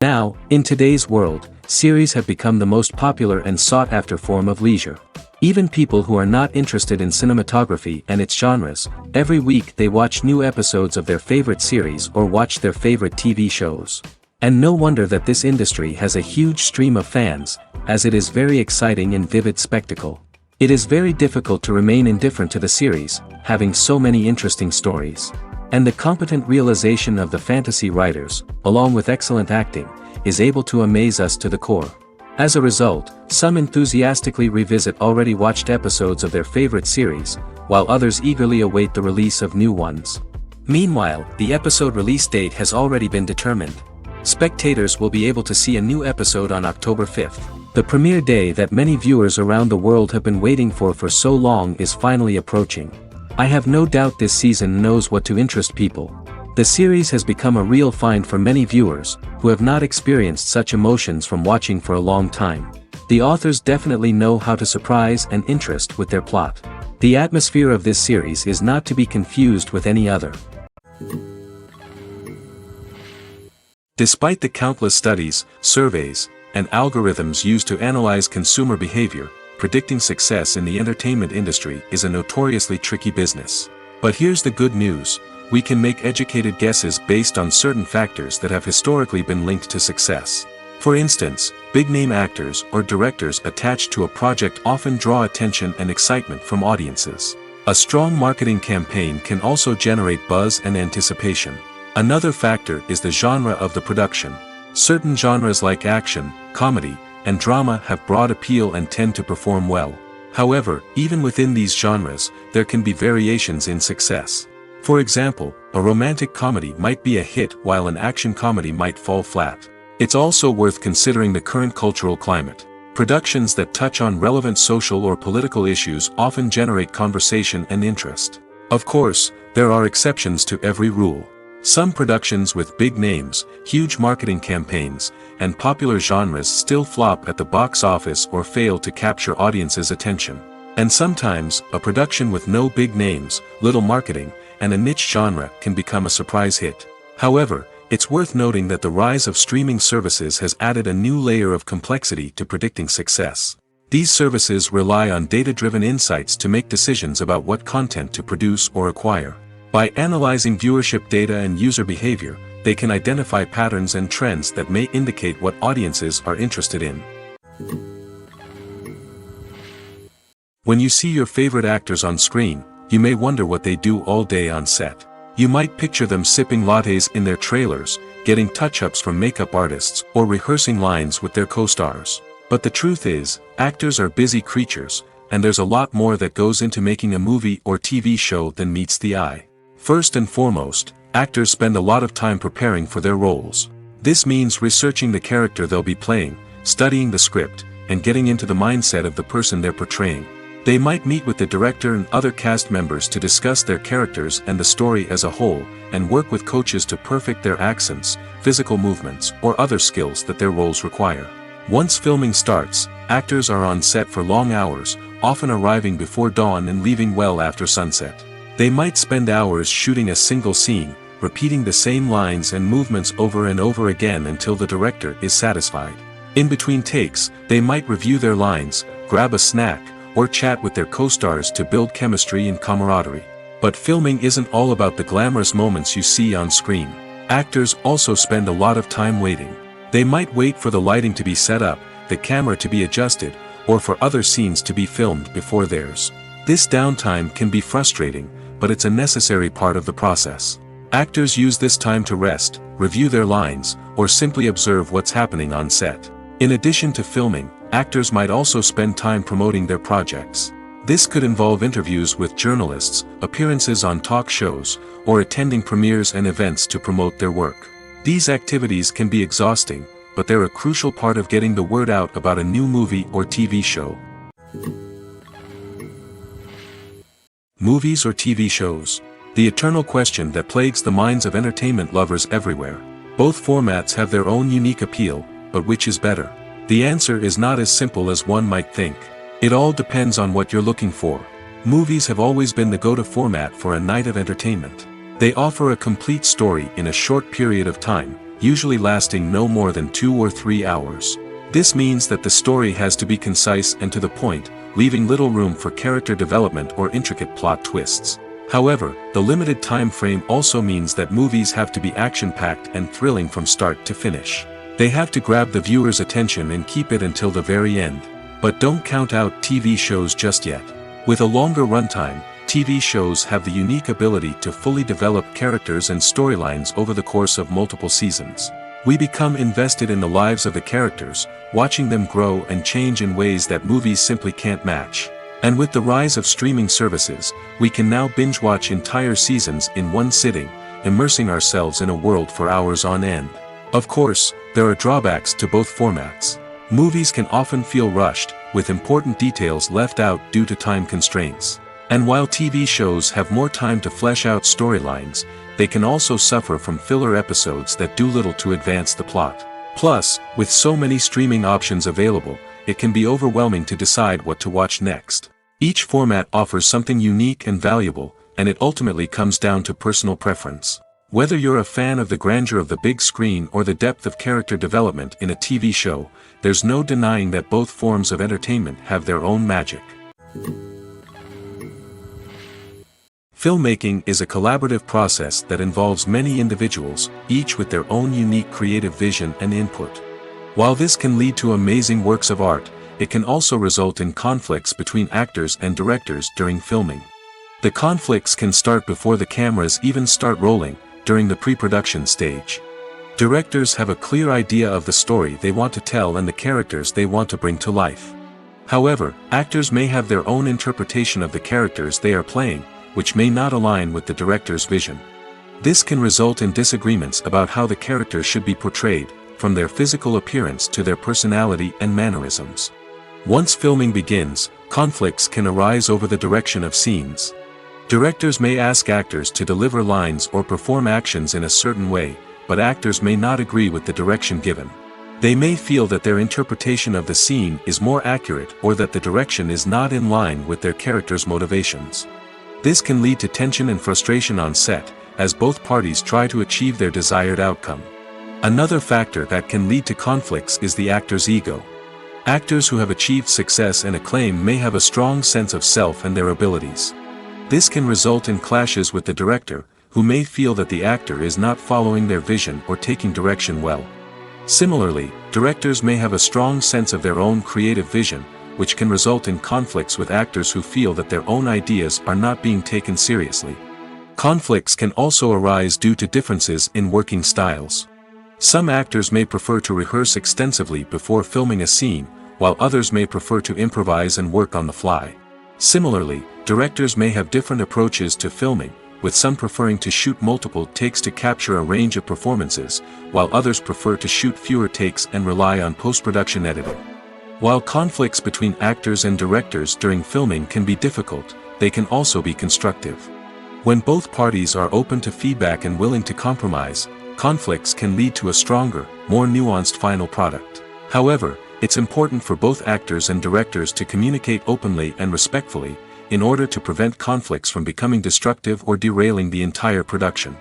Now, in today's world, series have become the most popular and sought-after form of leisure. Even people who are not interested in cinematography and its genres, every week they watch new episodes of their favorite series or watch their favorite TV shows. And no wonder that this industry has a huge stream of fans, as it is very exciting and vivid spectacle. It is very difficult to remain indifferent to the series, having so many interesting stories. And the competent realization of the fantasy writers, along with excellent acting, is able to amaze us to the core. As a result, some enthusiastically revisit already watched episodes of their favorite series, while others eagerly await the release of new ones. Meanwhile, the episode release date has already been determined. Spectators will be able to see a new episode on October 5th. The premiere day that many viewers around the world have been waiting for so long is finally approaching. I have no doubt this season knows what to interest people. The series has become a real find for many viewers, who have not experienced such emotions from watching for a long time. The authors definitely know how to surprise and interest with their plot. The atmosphere of this series is not to be confused with any other. Despite the countless studies, surveys, and algorithms used to analyze consumer behavior, predicting success in the entertainment industry is a notoriously tricky business. But here's the good news: we can make educated guesses based on certain factors that have historically been linked to success. For instance, big-name actors or directors attached to a project often draw attention and excitement from audiences. A strong marketing campaign can also generate buzz and anticipation. Another factor is the genre of the production. Certain genres like action, comedy, and drama have broad appeal and tend to perform well. However, even within these genres, there can be variations in success. For example, a romantic comedy might be a hit while an action comedy might fall flat. It's also worth considering the current cultural climate. Productions that touch on relevant social or political issues often generate conversation and interest. Of course, there are exceptions to every rule. Some productions with big names, huge marketing campaigns, and popular genres still flop at the box office or fail to capture audiences' attention. And sometimes, a production with no big names, little marketing, and a niche genre can become a surprise hit. However, it's worth noting that the rise of streaming services has added a new layer of complexity to predicting success. These services rely on data-driven insights to make decisions about what content to produce or acquire. By analyzing viewership data and user behavior, they can identify patterns and trends that may indicate what audiences are interested in. When you see your favorite actors on screen, you may wonder what they do all day on set. You might picture them sipping lattes in their trailers, getting touch-ups from makeup artists, or rehearsing lines with their co-stars. But the truth is, actors are busy creatures, and there's a lot more that goes into making a movie or TV show than meets the eye. First and foremost, actors spend a lot of time preparing for their roles. This means researching the character they'll be playing, studying the script, and getting into the mindset of the person they're portraying. They might meet with the director and other cast members to discuss their characters and the story as a whole, and work with coaches to perfect their accents, physical movements, or other skills that their roles require. Once filming starts, actors are on set for long hours, often arriving before dawn and leaving well after sunset. They might spend hours shooting a single scene, repeating the same lines and movements over and over again until the director is satisfied. In between takes, they might review their lines, grab a snack, or chat with their co-stars to build chemistry and camaraderie. But filming isn't all about the glamorous moments you see on screen. Actors also spend a lot of time waiting. They might wait for the lighting to be set up, the camera to be adjusted, or for other scenes to be filmed before theirs. This downtime can be frustrating, but it's a necessary part of the process. Actors use this time to rest, review their lines, or simply observe what's happening on set. In addition to filming, actors might also spend time promoting their projects. This could involve interviews with journalists, appearances on talk shows, or attending premieres and events to promote their work. These activities can be exhausting, but they're a crucial part of getting the word out about a new movie or TV show. Movies or TV shows? The eternal question that plagues the minds of entertainment lovers everywhere. Both formats have their own unique appeal, but which is better? The answer is not as simple as one might think. It all depends on what you're looking for. Movies have always been the go-to format for a night of entertainment. They offer a complete story in a short period of time, usually lasting no more than 2 or 3 hours. This means that the story has to be concise and to the point, leaving little room for character development or intricate plot twists. However, the limited time frame also means that movies have to be action-packed and thrilling from start to finish. They have to grab the viewer's attention and keep it until the very end. But don't count out TV shows just yet. With a longer runtime, TV shows have the unique ability to fully develop characters and storylines over the course of multiple seasons. We become invested in the lives of the characters, watching them grow and change in ways that movies simply can't match. And with the rise of streaming services, we can now binge-watch entire seasons in one sitting, immersing ourselves in a world for hours on end. Of course, there are drawbacks to both formats. Movies can often feel rushed, with important details left out due to time constraints. And while TV shows have more time to flesh out storylines, they can also suffer from filler episodes that do little to advance the plot. Plus, with so many streaming options available, it can be overwhelming to decide what to watch next. Each format offers something unique and valuable, and it ultimately comes down to personal preference. Whether you're a fan of the grandeur of the big screen or the depth of character development in a TV show, there's no denying that both forms of entertainment have their own magic. Filmmaking is a collaborative process that involves many individuals, each with their own unique creative vision and input. While this can lead to amazing works of art, it can also result in conflicts between actors and directors during filming. The conflicts can start before the cameras even start rolling, during the pre-production stage. Directors have a clear idea of the story they want to tell and the characters they want to bring to life. However, actors may have their own interpretation of the characters they are playing, which may not align with the director's vision. This can result in disagreements about how the characters should be portrayed, from their physical appearance to their personality and mannerisms. Once filming begins, conflicts can arise over the direction of scenes. Directors may ask actors to deliver lines or perform actions in a certain way, but actors may not agree with the direction given. They may feel that their interpretation of the scene is more accurate or that the direction is not in line with their character's motivations. This can lead to tension and frustration on set, as both parties try to achieve their desired outcome. Another factor that can lead to conflicts is the actor's ego. Actors who have achieved success and acclaim may have a strong sense of self and their abilities. This can result in clashes with the director, who may feel that the actor is not following their vision or taking direction well. Similarly, directors may have a strong sense of their own creative vision, which can result in conflicts with actors who feel that their own ideas are not being taken seriously. Conflicts can also arise due to differences in working styles. Some actors may prefer to rehearse extensively before filming a scene, while others may prefer to improvise and work on the fly. Similarly, directors may have different approaches to filming, with some preferring to shoot multiple takes to capture a range of performances, while others prefer to shoot fewer takes and rely on post-production editing. While conflicts between actors and directors during filming can be difficult, they can also be constructive. When both parties are open to feedback and willing to compromise, conflicts can lead to a stronger, more nuanced final product. However, it's important for both actors and directors to communicate openly and respectfully, in order to prevent conflicts from becoming destructive or derailing the entire production.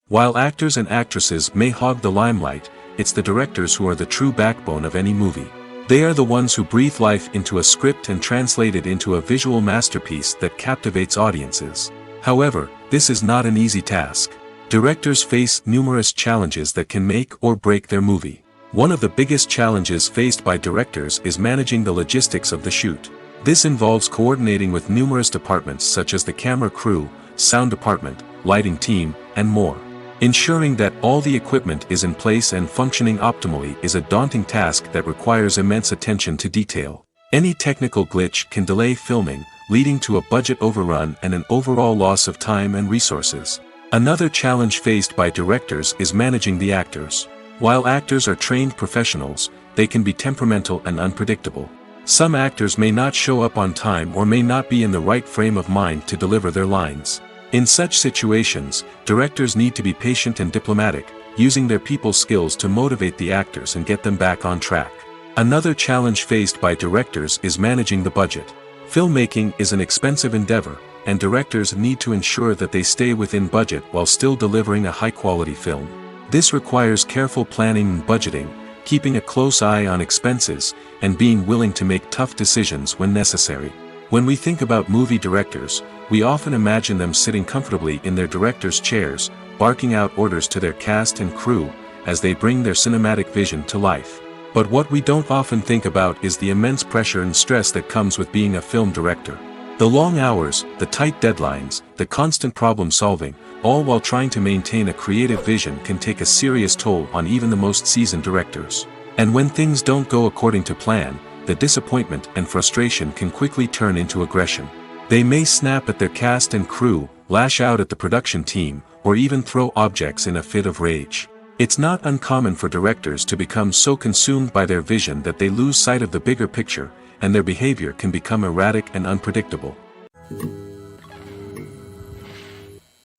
While actors and actresses may hog the limelight, it's the directors who are the true backbone of any movie. They are the ones who breathe life into a script and translate it into a visual masterpiece that captivates audiences. However, this is not an easy task. Directors face numerous challenges that can make or break their movie. One of the biggest challenges faced by directors is managing the logistics of the shoot. This involves coordinating with numerous departments such as the camera crew, sound department, lighting team, and more. Ensuring that all the equipment is in place and functioning optimally is a daunting task that requires immense attention to detail. Any technical glitch can delay filming, leading to a budget overrun and an overall loss of time and resources. Another challenge faced by directors is managing the actors. While actors are trained professionals, they can be temperamental and unpredictable. Some actors may not show up on time or may not be in the right frame of mind to deliver their lines. In such situations, directors need to be patient and diplomatic, using their people skills to motivate the actors and get them back on track. Another challenge faced by directors is managing the budget. Filmmaking is an expensive endeavor, and directors need to ensure that they stay within budget while still delivering a high-quality film. This requires careful planning and budgeting, keeping a close eye on expenses, and being willing to make tough decisions when necessary. When we think about movie directors, we often imagine them sitting comfortably in their director's chairs, barking out orders to their cast and crew, as they bring their cinematic vision to life. But what we don't often think about is the immense pressure and stress that comes with being a film director. The long hours, the tight deadlines, the constant problem solving, all while trying to maintain a creative vision can take a serious toll on even the most seasoned directors. And when things don't go according to plan, the disappointment and frustration can quickly turn into aggression. They may snap at their cast and crew, lash out at the production team, or even throw objects in a fit of rage. It's not uncommon for directors to become so consumed by their vision that they lose sight of the bigger picture, and their behavior can become erratic and unpredictable.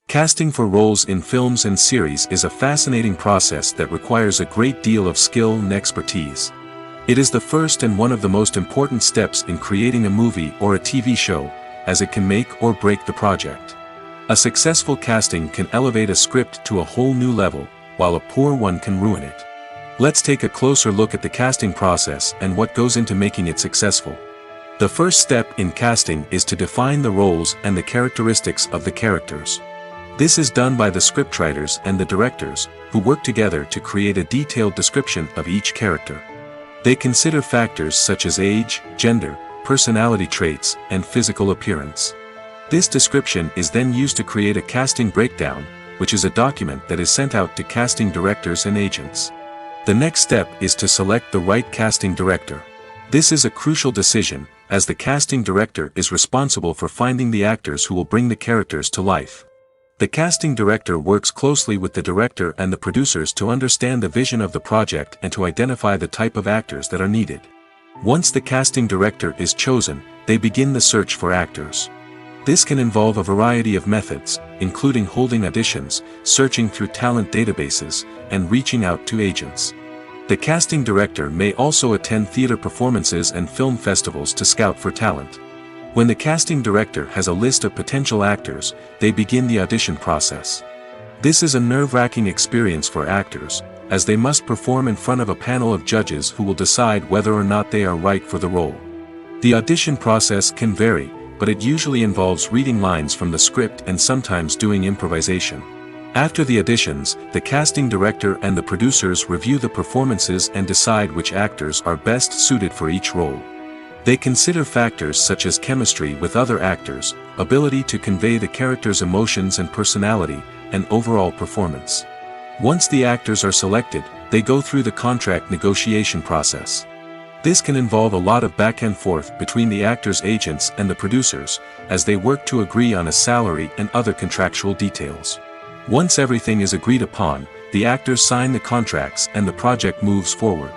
Casting for roles in films and series is a fascinating process that requires a great deal of skill and expertise. It is the first and one of the most important steps in creating a movie or a TV show, as it can make or break the project. A successful casting can elevate a script to a whole new level, while a poor one can ruin it. Let's take a closer look at the casting process and what goes into making it successful. The first step in casting is to define the roles and the characteristics of the characters. This is done by the scriptwriters and the directors, who work together to create a detailed description of each character. They consider factors such as age, gender, personality traits, and physical appearance. This description is then used to create a casting breakdown, which is a document that is sent out to casting directors and agents. The next step is to select the right casting director. This is a crucial decision, as the casting director is responsible for finding the actors who will bring the characters to life. The casting director works closely with the director and the producers to understand the vision of the project and to identify the type of actors that are needed. Once the casting director is chosen, they begin the search for actors. This can involve a variety of methods, including holding auditions, searching through talent databases, and reaching out to agents. The casting director may also attend theater performances and film festivals to scout for talent. When the casting director has a list of potential actors, they begin the audition process. This is a nerve-wracking experience for actors, as they must perform in front of a panel of judges who will decide whether or not they are right for the role. The audition process can vary, but it usually involves reading lines from the script and sometimes doing improvisation. After the auditions, the casting director and the producers review the performances and decide which actors are best suited for each role. They consider factors such as chemistry with other actors, ability to convey the character's emotions and personality, and overall performance. Once the actors are selected, they go through the contract negotiation process. This can involve a lot of back and forth between the actors' agents and the producers, as they work to agree on a salary and other contractual details. Once everything is agreed upon, the actors sign the contracts and the project moves forward.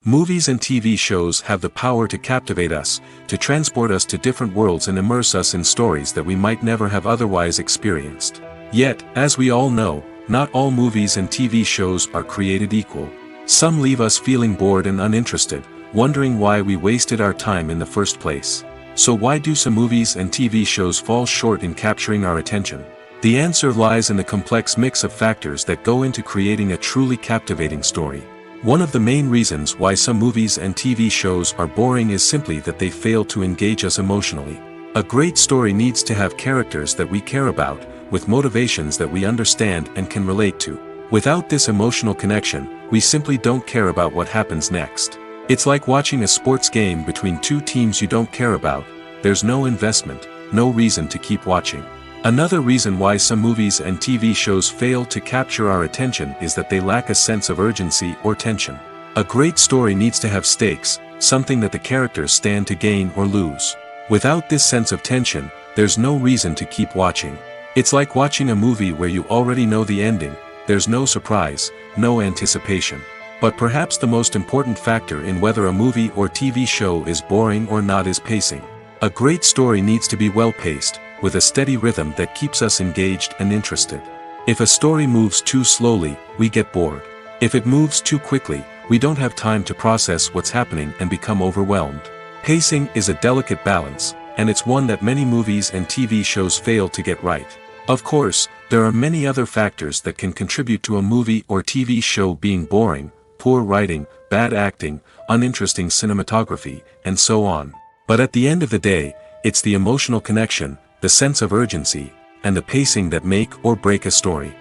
Movies and TV shows have the power to captivate us, to transport us to different worlds and immerse us in stories that we might never have otherwise experienced. Yet, as we all know, not all movies and TV shows are created equal. Some leave us feeling bored and uninterested, wondering why we wasted our time in the first place. So why do some movies and TV shows fall short in capturing our attention? The answer lies in the complex mix of factors that go into creating a truly captivating story. One of the main reasons why some movies and TV shows are boring is simply that they fail to engage us emotionally. A great story needs to have characters that we care about, with motivations that we understand and can relate to. Without this emotional connection, we simply don't care about what happens next. It's like watching a sports game between two teams you don't care about. There's no investment, no reason to keep watching. Another reason why some movies and TV shows fail to capture our attention is that they lack a sense of urgency or tension. A great story needs to have stakes, something that the characters stand to gain or lose. Without this sense of tension, there's no reason to keep watching. It's like watching a movie where you already know the ending. There's no surprise, no anticipation. But perhaps the most important factor in whether a movie or TV show is boring or not is pacing. A great story needs to be well-paced, with a steady rhythm that keeps us engaged and interested. If a story moves too slowly, we get bored. If it moves too quickly, we don't have time to process what's happening and become overwhelmed. Pacing is a delicate balance, and it's one that many movies and TV shows fail to get right. Of course, there are many other factors that can contribute to a movie or TV show being boring: poor writing, bad acting, uninteresting cinematography, and so on. But at the end of the day, it's the emotional connection, the sense of urgency, and the pacing that make or break a story.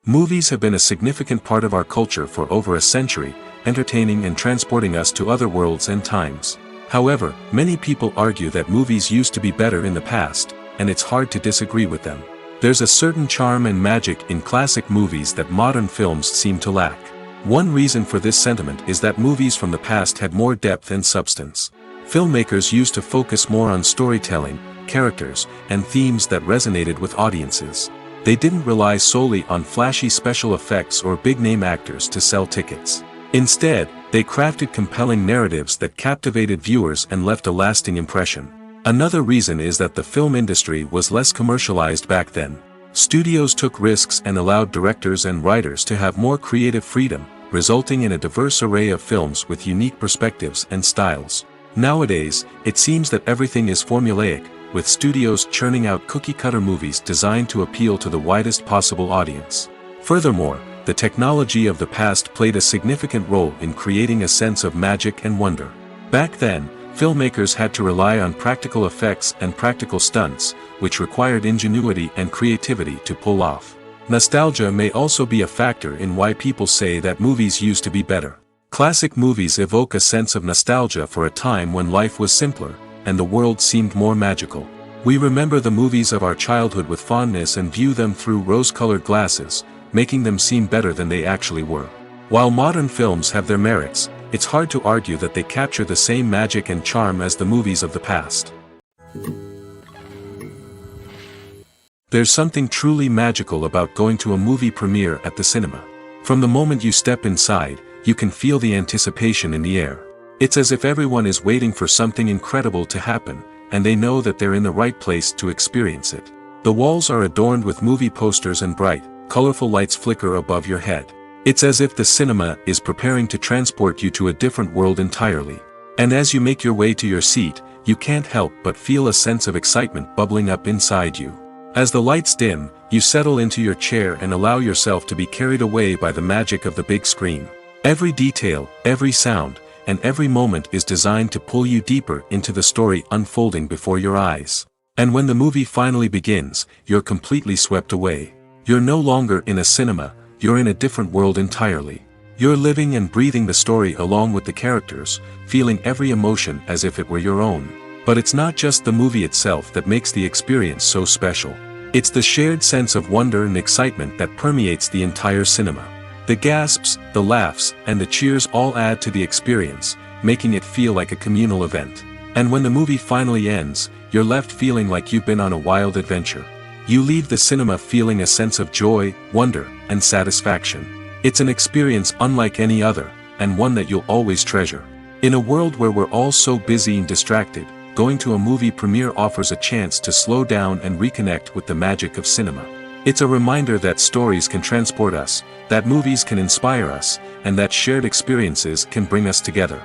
Movies have been a significant part of our culture for over a century, entertaining and transporting us to other worlds and times. However, many people argue that movies used to be better in the past, and it's hard to disagree with them. There's a certain charm and magic in classic movies that modern films seem to lack. One reason for this sentiment is that movies from the past had more depth and substance. Filmmakers used to focus more on storytelling, characters, and themes that resonated with audiences. They didn't rely solely on flashy special effects or big-name actors to sell tickets. Instead, they crafted compelling narratives that captivated viewers and left a lasting impression. Another reason is that the film industry was less commercialized back then. Studios took risks and allowed directors and writers to have more creative freedom, resulting in a diverse array of films with unique perspectives and styles. Nowadays, it seems that everything is formulaic, with studios churning out cookie-cutter movies designed to appeal to the widest possible audience. Furthermore, the technology of the past played a significant role in creating a sense of magic and wonder. Back then, filmmakers had to rely on practical effects and practical stunts, which required ingenuity and creativity to pull off. Nostalgia may also be a factor in why people say that movies used to be better. Classic movies evoke a sense of nostalgia for a time when life was simpler, and the world seemed more magical. We remember the movies of our childhood with fondness and view them through rose-colored glasses, making them seem better than they actually were. While modern films have their merits, it's hard to argue that they capture the same magic and charm as the movies of the past. There's something truly magical about going to a movie premiere at the cinema. From the moment you step inside, you can feel the anticipation in the air. It's as if everyone is waiting for something incredible to happen, and they know that they're in the right place to experience it. The walls are adorned with movie posters and bright, colorful lights flicker above your head. It's as if the cinema is preparing to transport you to a different world entirely. And as you make your way to your seat, you can't help but feel a sense of excitement bubbling up inside you. As the lights dim, you settle into your chair and allow yourself to be carried away by the magic of the big screen. Every detail, every sound, and every moment is designed to pull you deeper into the story unfolding before your eyes. And when the movie finally begins, you're completely swept away. You're no longer in a cinema, you're in a different world entirely. You're living and breathing the story along with the characters, feeling every emotion as if it were your own. But it's not just the movie itself that makes the experience so special. It's the shared sense of wonder and excitement that permeates the entire cinema. The gasps, the laughs, and the cheers all add to the experience, making it feel like a communal event. And when the movie finally ends, you're left feeling like you've been on a wild adventure. You leave the cinema feeling a sense of joy, wonder, and satisfaction. It's an experience unlike any other, and one that you'll always treasure. In a world where we're all so busy and distracted, going to a movie premiere offers a chance to slow down and reconnect with the magic of cinema. It's a reminder that stories can transport us, that movies can inspire us, and that shared experiences can bring us together.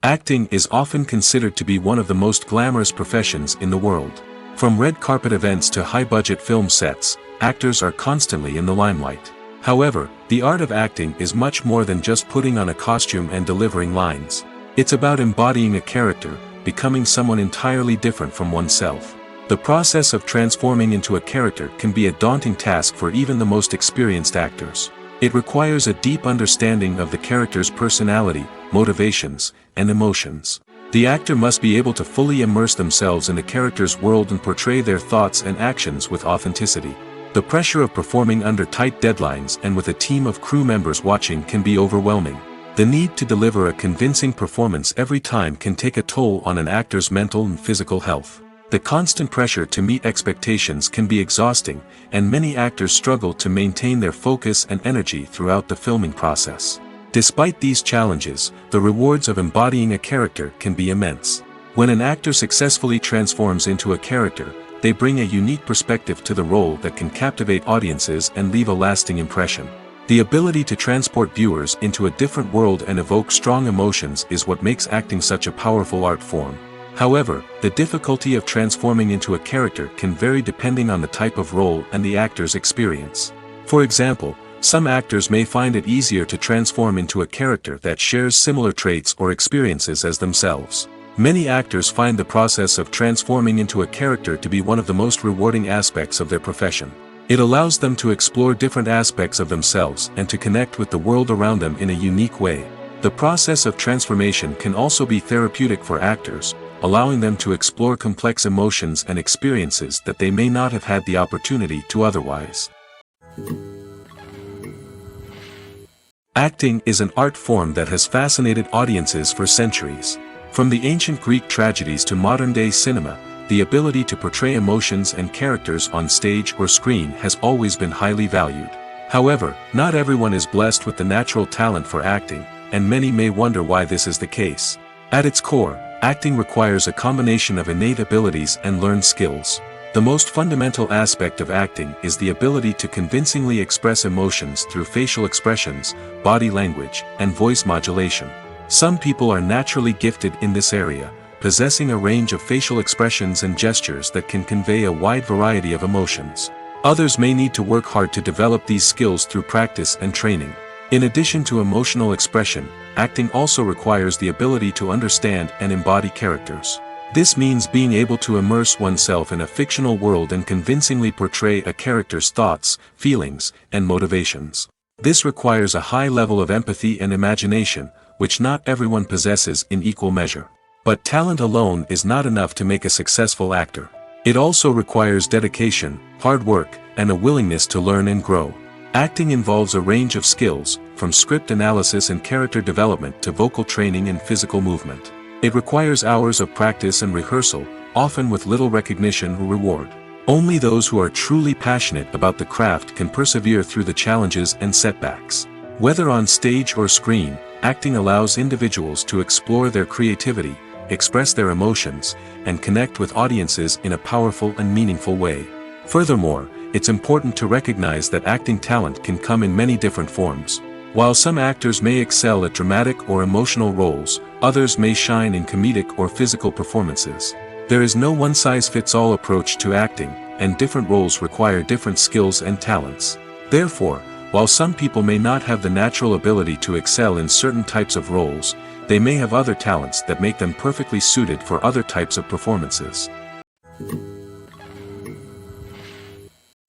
Acting is often considered to be one of the most glamorous professions in the world. From red carpet events to high-budget film sets, actors are constantly in the limelight. However, the art of acting is much more than just putting on a costume and delivering lines. It's about embodying a character, becoming someone entirely different from oneself. The process of transforming into a character can be a daunting task for even the most experienced actors. It requires a deep understanding of the character's personality, motivations, and emotions. The actor must be able to fully immerse themselves in the character's world and portray their thoughts and actions with authenticity. The pressure of performing under tight deadlines and with a team of crew members watching can be overwhelming. The need to deliver a convincing performance every time can take a toll on an actor's mental and physical health. The constant pressure to meet expectations can be exhausting, and many actors struggle to maintain their focus and energy throughout the filming process. Despite these challenges, the rewards of embodying a character can be immense. When an actor successfully transforms into a character, they bring a unique perspective to the role that can captivate audiences and leave a lasting impression. The ability to transport viewers into a different world and evoke strong emotions is what makes acting such a powerful art form. However, the difficulty of transforming into a character can vary depending on the type of role and the actor's experience. For example, some actors may find it easier to transform into a character that shares similar traits or experiences as themselves. Many actors find the process of transforming into a character to be one of the most rewarding aspects of their profession. It allows them to explore different aspects of themselves and to connect with the world around them in a unique way. The process of transformation can also be therapeutic for actors, allowing them to explore complex emotions and experiences that they may not have had the opportunity to otherwise. Acting is an art form that has fascinated audiences for centuries. From the ancient Greek tragedies to modern-day cinema, the ability to portray emotions and characters on stage or screen has always been highly valued. However, not everyone is blessed with the natural talent for acting, and many may wonder why this is the case. At its core, acting requires a combination of innate abilities and learned skills. The most fundamental aspect of acting is the ability to convincingly express emotions through facial expressions, body language, and voice modulation. Some people are naturally gifted in this area, possessing a range of facial expressions and gestures that can convey a wide variety of emotions. Others may need to work hard to develop these skills through practice and training. In addition to emotional expression, acting also requires the ability to understand and embody characters. This means being able to immerse oneself in a fictional world and convincingly portray a character's thoughts, feelings, and motivations. This requires a high level of empathy and imagination, which not everyone possesses in equal measure. But talent alone is not enough to make a successful actor. It also requires dedication, hard work, and a willingness to learn and grow. Acting involves a range of skills, from script analysis and character development to vocal training and physical movement. It requires hours of practice and rehearsal, often with little recognition or reward. Only those who are truly passionate about the craft can persevere through the challenges and setbacks. Whether on stage or screen, acting allows individuals to explore their creativity, express their emotions, and connect with audiences in a powerful and meaningful way. Furthermore, it's important to recognize that acting talent can come in many different forms. While some actors may excel at dramatic or emotional roles, others may shine in comedic or physical performances. There is no one-size-fits-all approach to acting, and different roles require different skills and talents. Therefore, while some people may not have the natural ability to excel in certain types of roles, they may have other talents that make them perfectly suited for other types of performances.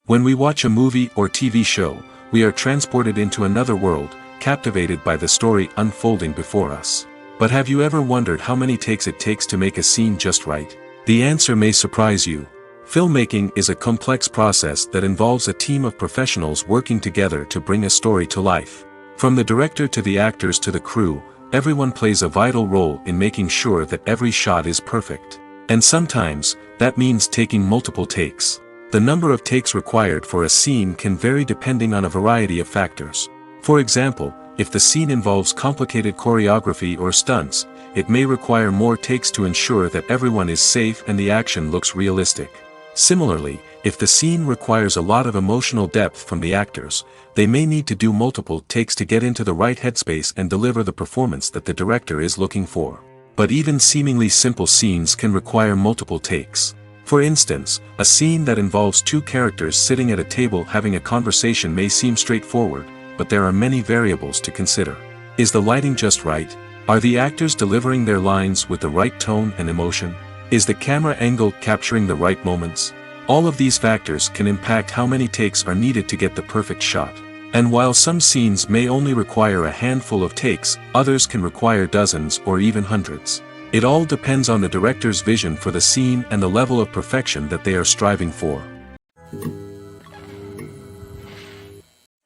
When we watch a movie or TV show, we are transported into another world, captivated by the story unfolding before us. But have you ever wondered how many takes it takes to make a scene just right? The answer may surprise you. Filmmaking is a complex process that involves a team of professionals working together to bring a story to life. From the director to the actors to the crew, everyone plays a vital role in making sure that every shot is perfect. And sometimes, that means taking multiple takes. The number of takes required for a scene can vary depending on a variety of factors. For example, if the scene involves complicated choreography or stunts, it may require more takes to ensure that everyone is safe and the action looks realistic. Similarly, if the scene requires a lot of emotional depth from the actors, they may need to do multiple takes to get into the right headspace and deliver the performance that the director is looking for. But even seemingly simple scenes can require multiple takes. For instance, a scene that involves two characters sitting at a table having a conversation may seem straightforward, but there are many variables to consider. Is the lighting just right? Are the actors delivering their lines with the right tone and emotion? Is the camera angle capturing the right moments? All of these factors can impact how many takes are needed to get the perfect shot. And while some scenes may only require a handful of takes, others can require dozens or even hundreds. It all depends on the director's vision for the scene and the level of perfection that they are striving for.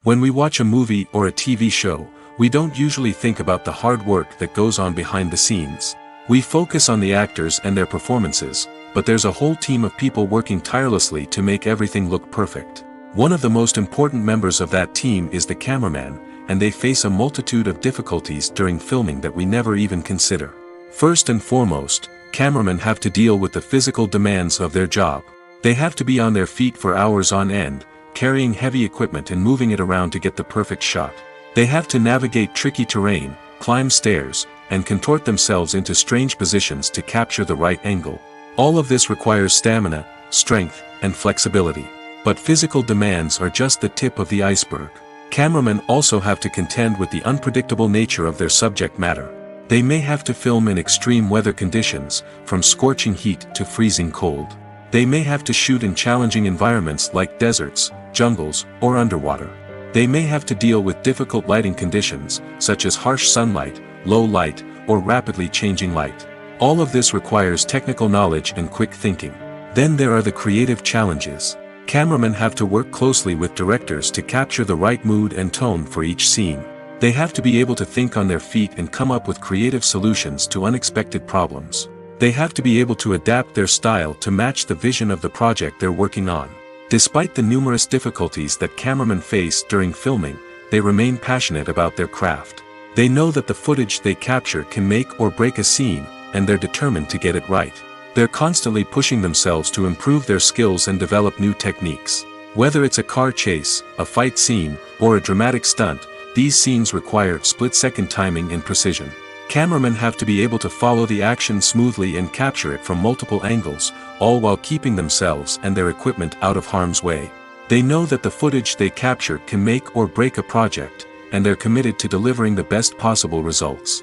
When we watch a movie or a TV show, we don't usually think about the hard work that goes on behind the scenes. We focus on the actors and their performances, but there's a whole team of people working tirelessly to make everything look perfect. One of the most important members of that team is the cameraman, and they face a multitude of difficulties during filming that we never even consider. First and foremost, cameramen have to deal with the physical demands of their job. They have to be on their feet for hours on end, carrying heavy equipment and moving it around to get the perfect shot. They have to navigate tricky terrain, climb stairs, and contort themselves into strange positions to capture the right angle. All of this requires stamina, strength, and flexibility. But physical demands are just the tip of the iceberg. Cameramen also have to contend with the unpredictable nature of their subject matter. They may have to film in extreme weather conditions, from scorching heat to freezing cold. They may have to shoot in challenging environments like deserts, jungles, or underwater. They may have to deal with difficult lighting conditions, such as harsh sunlight, low light, or rapidly changing light. All of this requires technical knowledge and quick thinking. Then there are the creative challenges. Cameramen have to work closely with directors to capture the right mood and tone for each scene. They have to be able to think on their feet and come up with creative solutions to unexpected problems. They have to be able to adapt their style to match the vision of the project they're working on. Despite the numerous difficulties that cameramen face during filming, they remain passionate about their craft. They know that the footage they capture can make or break a scene, and they're determined to get it right. They're constantly pushing themselves to improve their skills and develop new techniques. Whether it's a car chase, a fight scene, or a dramatic stunt, these scenes require split-second timing and precision. Cameramen have to be able to follow the action smoothly and capture it from multiple angles, all while keeping themselves and their equipment out of harm's way. They know that the footage they capture can make or break a project, and they're committed to delivering the best possible results.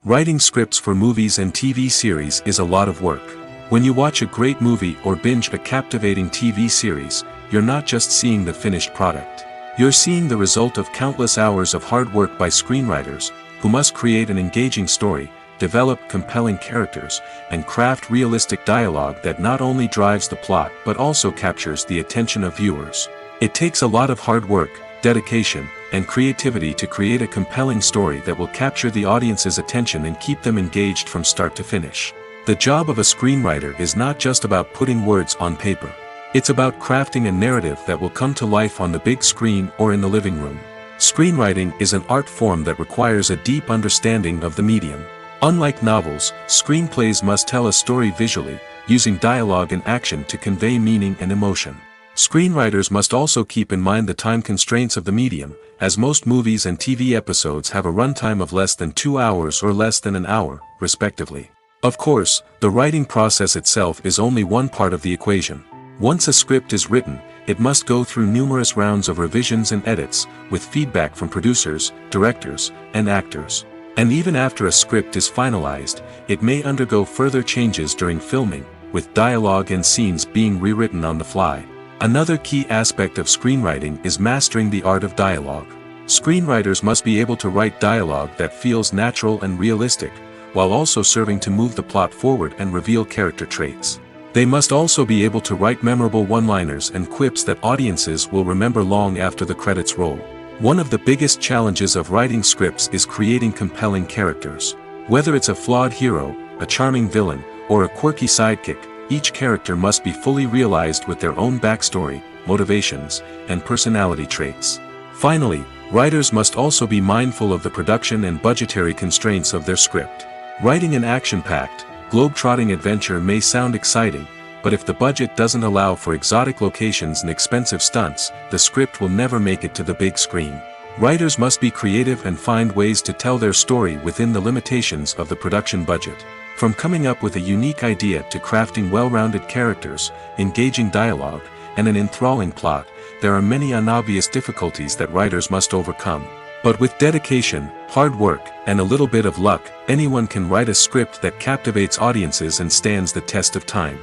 Writing scripts for movies and TV series is a lot of work. When you watch a great movie or binge a captivating TV series, you're not just seeing the finished product. You're seeing the result of countless hours of hard work by screenwriters, who must create an engaging story, develop compelling characters, and craft realistic dialogue that not only drives the plot but also captures the attention of viewers. It takes a lot of hard work, dedication, and creativity to create a compelling story that will capture the audience's attention and keep them engaged from start to finish. The job of a screenwriter is not just about putting words on paper. It's about crafting a narrative that will come to life on the big screen or in the living room. Screenwriting is an art form that requires a deep understanding of the medium. Unlike novels, screenplays must tell a story visually, using dialogue and action to convey meaning and emotion. Screenwriters must also keep in mind the time constraints of the medium, as most movies and TV episodes have a runtime of less than 2 hours or less than an hour, respectively. Of course, the writing process itself is only one part of the equation. Once a script is written, it must go through numerous rounds of revisions and edits, with feedback from producers, directors, and actors. And even after a script is finalized, it may undergo further changes during filming, with dialogue and scenes being rewritten on the fly. Another key aspect of screenwriting is mastering the art of dialogue. Screenwriters must be able to write dialogue that feels natural and realistic, while also serving to move the plot forward and reveal character traits. They must also be able to write memorable one-liners and quips that audiences will remember long after the credits roll. One of the biggest challenges of writing scripts is creating compelling characters. Whether it's a flawed hero, a charming villain, or a quirky sidekick, each character must be fully realized with their own backstory, motivations, and personality traits. Finally, writers must also be mindful of the production and budgetary constraints of their script. Writing an action-packed, globe-trotting adventure may sound exciting, but if the budget doesn't allow for exotic locations and expensive stunts, the script will never make it to the big screen. Writers must be creative and find ways to tell their story within the limitations of the production budget. From coming up with a unique idea to crafting well-rounded characters, engaging dialogue, and an enthralling plot, there are many unobvious difficulties that writers must overcome. But with dedication, hard work, and a little bit of luck, anyone can write a script that captivates audiences and stands the test of time.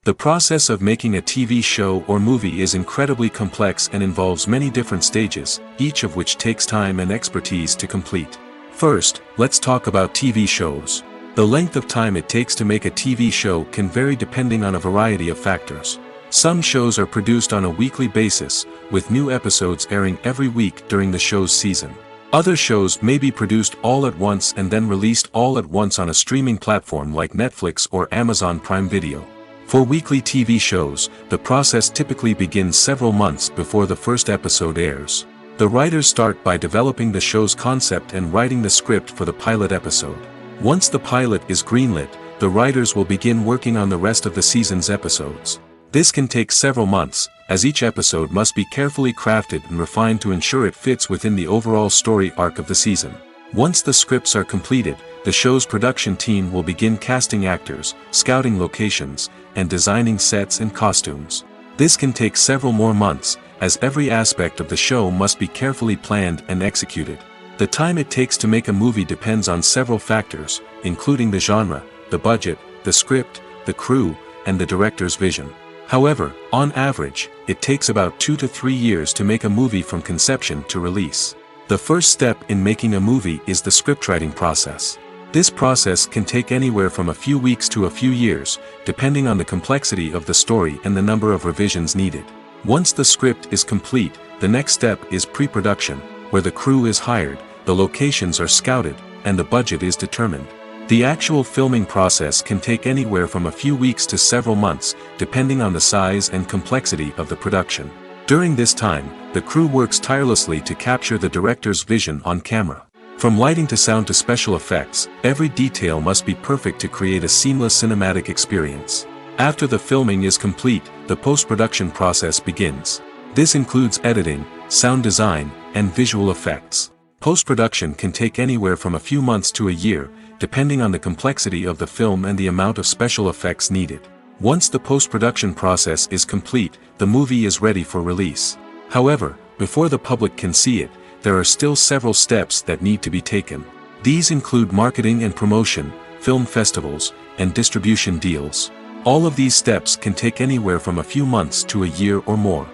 The process of making a TV show or movie is incredibly complex and involves many different stages, each of which takes time and expertise to complete. First, let's talk about TV shows. The length of time it takes to make a TV show can vary depending on a variety of factors. Some shows are produced on a weekly basis, with new episodes airing every week during the show's season. Other shows may be produced all at once and then released all at once on a streaming platform like Netflix or Amazon Prime Video. For weekly TV shows, the process typically begins several months before the first episode airs. The writers start by developing the show's concept and writing the script for the pilot episode. Once the pilot is greenlit, the writers will begin working on the rest of the season's episodes. This can take several months, as each episode must be carefully crafted and refined to ensure it fits within the overall story arc of the season. Once the scripts are completed, the show's production team will begin casting actors, scouting locations, and designing sets and costumes. This can take several more months, as every aspect of the show must be carefully planned and executed. The time it takes to make a movie depends on several factors, including the genre, the budget, the script, the crew, and the director's vision. However, on average, it takes about 2 to 3 years to make a movie from conception to release. The first step in making a movie is the scriptwriting process. This process can take anywhere from a few weeks to a few years, depending on the complexity of the story and the number of revisions needed. Once the script is complete, the next step is pre-production, where the crew is hired, the locations are scouted, and the budget is determined. The actual filming process can take anywhere from a few weeks to several months, depending on the size and complexity of the production. During this time, the crew works tirelessly to capture the director's vision on camera. From lighting to sound to special effects, every detail must be perfect to create a seamless cinematic experience. After the filming is complete, the post-production process begins. This includes editing, sound design, and visual effects. Post-production can take anywhere from a few months to a year, depending on the complexity of the film and the amount of special effects needed. Once the post-production process is complete, the movie is ready for release. However, before the public can see it, there are still several steps that need to be taken. These include marketing and promotion, film festivals, and distribution deals. All of these steps can take anywhere from a few months to a year or more.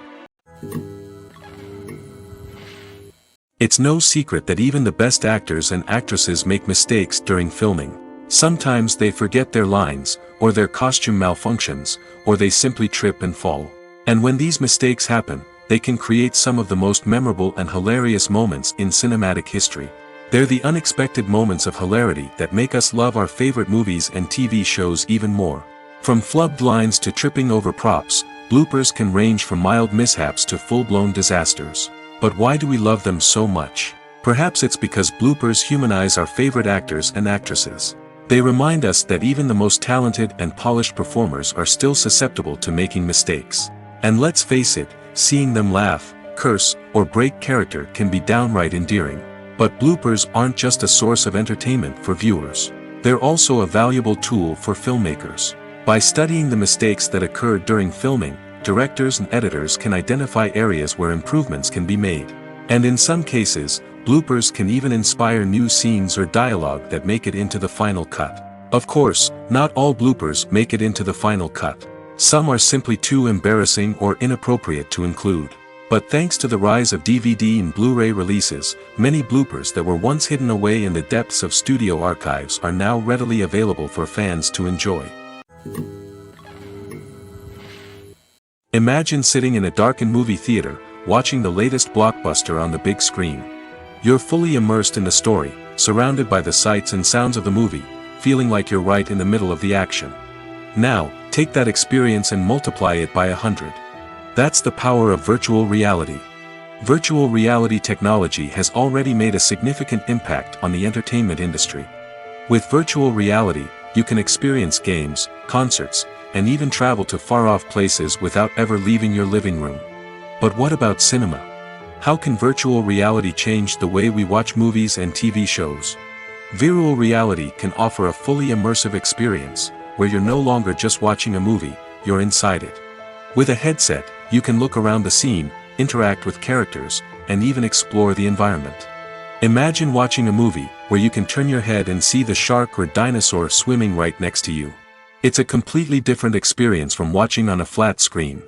It's no secret that even the best actors and actresses make mistakes during filming. Sometimes they forget their lines, or their costume malfunctions, or they simply trip and fall. And when these mistakes happen, they can create some of the most memorable and hilarious moments in cinematic history. They're the unexpected moments of hilarity that make us love our favorite movies and TV shows even more. From flubbed lines to tripping over props, bloopers can range from mild mishaps to full-blown disasters. But why do we love them so much? Perhaps it's because bloopers humanize our favorite actors and actresses. They remind us that even the most talented and polished performers are still susceptible to making mistakes. And let's face it, seeing them laugh, curse, or break character can be downright endearing. But bloopers aren't just a source of entertainment for viewers. They're also a valuable tool for filmmakers. By studying the mistakes that occurred during filming, directors and editors can identify areas where improvements can be made. And in some cases, bloopers can even inspire new scenes or dialogue that make it into the final cut. Of course, not all bloopers make it into the final cut. Some are simply too embarrassing or inappropriate to include. But thanks to the rise of DVD and Blu-ray releases, many bloopers that were once hidden away in the depths of studio archives are now readily available for fans to enjoy. Imagine sitting in a darkened movie theater, watching the latest blockbuster on the big screen. You're fully immersed in the story, surrounded by the sights and sounds of the movie, feeling like you're right in the middle of the action. Now, take that experience and multiply it by 100. That's the power of virtual reality. Virtual reality technology has already made a significant impact on the entertainment industry. With virtual reality, you can experience games, concerts, and even travel to far-off places without ever leaving your living room. But what about cinema? How can virtual reality change the way we watch movies and TV shows? Virtual reality can offer a fully immersive experience, where you're no longer just watching a movie, you're inside it. With a headset, you can look around the scene, interact with characters, and even explore the environment. Imagine watching a movie where you can turn your head and see the shark or dinosaur swimming right next to you. It's a completely different experience from watching on a flat screen.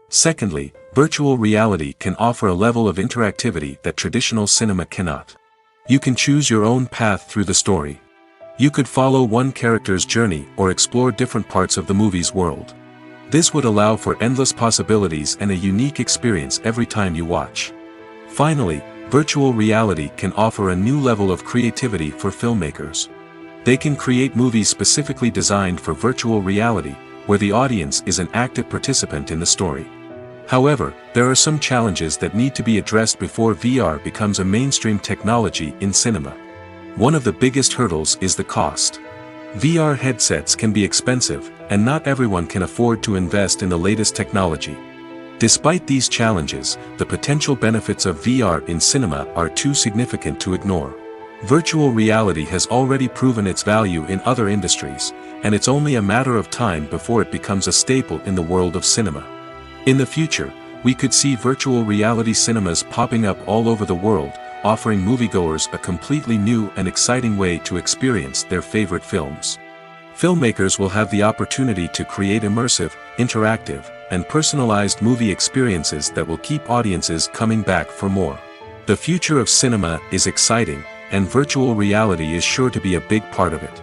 Secondly, virtual reality can offer a level of interactivity that traditional cinema cannot. You can choose your own path through the story. You could follow one character's journey or explore different parts of the movie's world. This would allow for endless possibilities and a unique experience every time you watch. Finally, virtual reality can offer a new level of creativity for filmmakers. They can create movies specifically designed for virtual reality, where the audience is an active participant in the story. However, there are some challenges that need to be addressed before VR becomes a mainstream technology in cinema. One of the biggest hurdles is the cost. VR headsets can be expensive, and not everyone can afford to invest in the latest technology. Despite these challenges, the potential benefits of VR in cinema are too significant to ignore. Virtual reality has already proven its value in other industries, and it's only a matter of time before it becomes a staple in the world of cinema. In the future, we could see virtual reality cinemas popping up all over the world, offering moviegoers a completely new and exciting way to experience their favorite films. Filmmakers will have the opportunity to create immersive, interactive, and personalized movie experiences that will keep audiences coming back for more. The future of cinema is exciting, and virtual reality is sure to be a big part of it.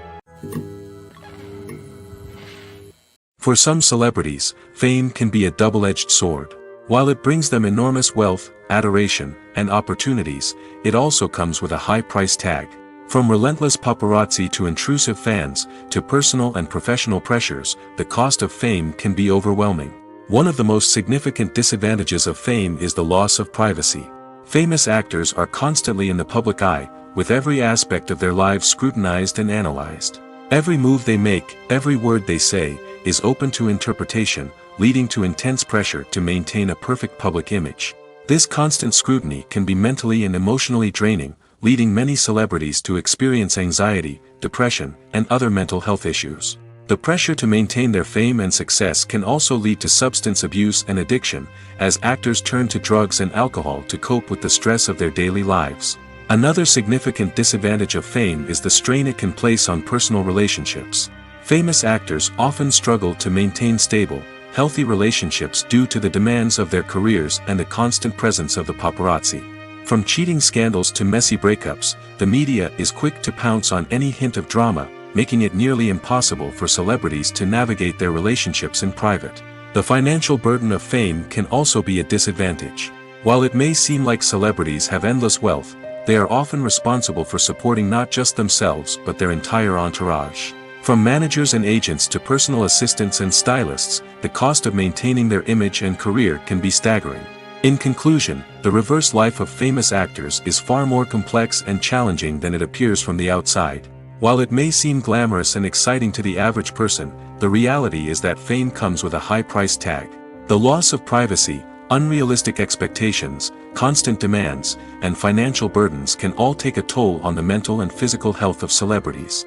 For some celebrities, fame can be a double-edged sword. While it brings them enormous wealth, adoration, and opportunities, it also comes with a high price tag. From relentless paparazzi to intrusive fans, to personal and professional pressures, the cost of fame can be overwhelming. One of the most significant disadvantages of fame is the loss of privacy. Famous actors are constantly in the public eye, with every aspect of their lives scrutinized and analyzed. Every move they make, every word they say, is open to interpretation, leading to intense pressure to maintain a perfect public image. This constant scrutiny can be mentally and emotionally draining, leading many celebrities to experience anxiety, depression, and other mental health issues. The pressure to maintain their fame and success can also lead to substance abuse and addiction, as actors turn to drugs and alcohol to cope with the stress of their daily lives. Another significant disadvantage of fame is the strain it can place on personal relationships. Famous actors often struggle to maintain stable, healthy relationships due to the demands of their careers and the constant presence of the paparazzi. From cheating scandals to messy breakups, the media is quick to pounce on any hint of drama, making it nearly impossible for celebrities to navigate their relationships in private. The financial burden of fame can also be a disadvantage. While it may seem like celebrities have endless wealth, they are often responsible for supporting not just themselves but their entire entourage. From managers and agents to personal assistants and stylists, the cost of maintaining their image and career can be staggering. In conclusion, the reverse life of famous actors is far more complex and challenging than it appears from the outside. While it may seem glamorous and exciting to the average person, the reality is that fame comes with a high price tag. The loss of privacy, unrealistic expectations, constant demands, and financial burdens can all take a toll on the mental and physical health of celebrities.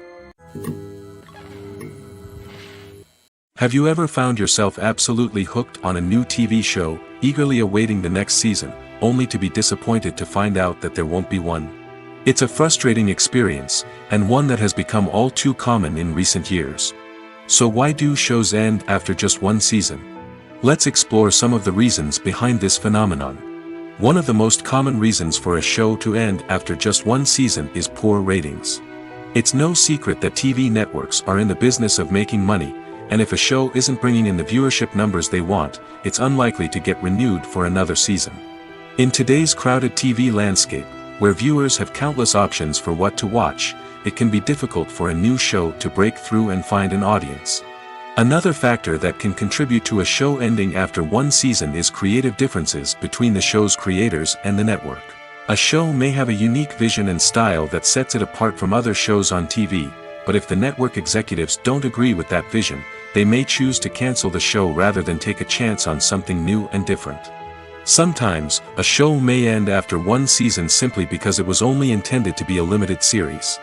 Have you ever found yourself absolutely hooked on a new TV show, eagerly awaiting the next season, only to be disappointed to find out that there won't be one? It's a frustrating experience, and one that has become all too common in recent years. So why do shows end after just one season? Let's explore some of the reasons behind this phenomenon. One of the most common reasons for a show to end after just one season is poor ratings. It's no secret that TV networks are in the business of making money, and if a show isn't bringing in the viewership numbers they want, it's unlikely to get renewed for another season. In today's crowded TV landscape, where viewers have countless options for what to watch, it can be difficult for a new show to break through and find an audience. Another factor that can contribute to a show ending after one season is creative differences between the show's creators and the network. A show may have a unique vision and style that sets it apart from other shows on TV, but if the network executives don't agree with that vision, they may choose to cancel the show rather than take a chance on something new and different. Sometimes, a show may end after one season simply because it was only intended to be a limited series.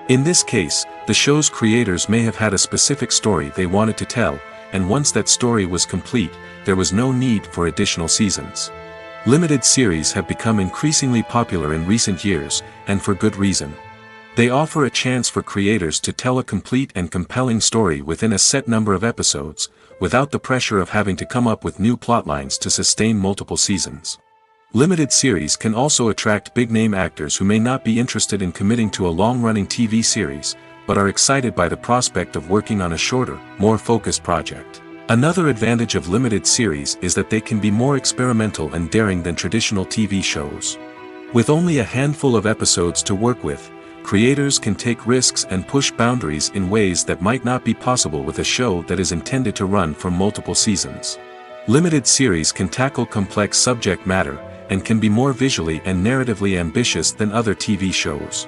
In this case, the show's creators may have had a specific story they wanted to tell, and once that story was complete, there was no need for additional seasons. Limited series have become increasingly popular in recent years, and for good reason. They offer a chance for creators to tell a complete and compelling story within a set number of episodes, without the pressure of having to come up with new plotlines to sustain multiple seasons. Limited series can also attract big-name actors who may not be interested in committing to a long-running TV series, but are excited by the prospect of working on a shorter, more focused project. Another advantage of limited series is that they can be more experimental and daring than traditional TV shows. With only a handful of episodes to work with, creators can take risks and push boundaries in ways that might not be possible with a show that is intended to run for multiple seasons. Limited series can tackle complex subject matter, and can be more visually and narratively ambitious than other TV shows.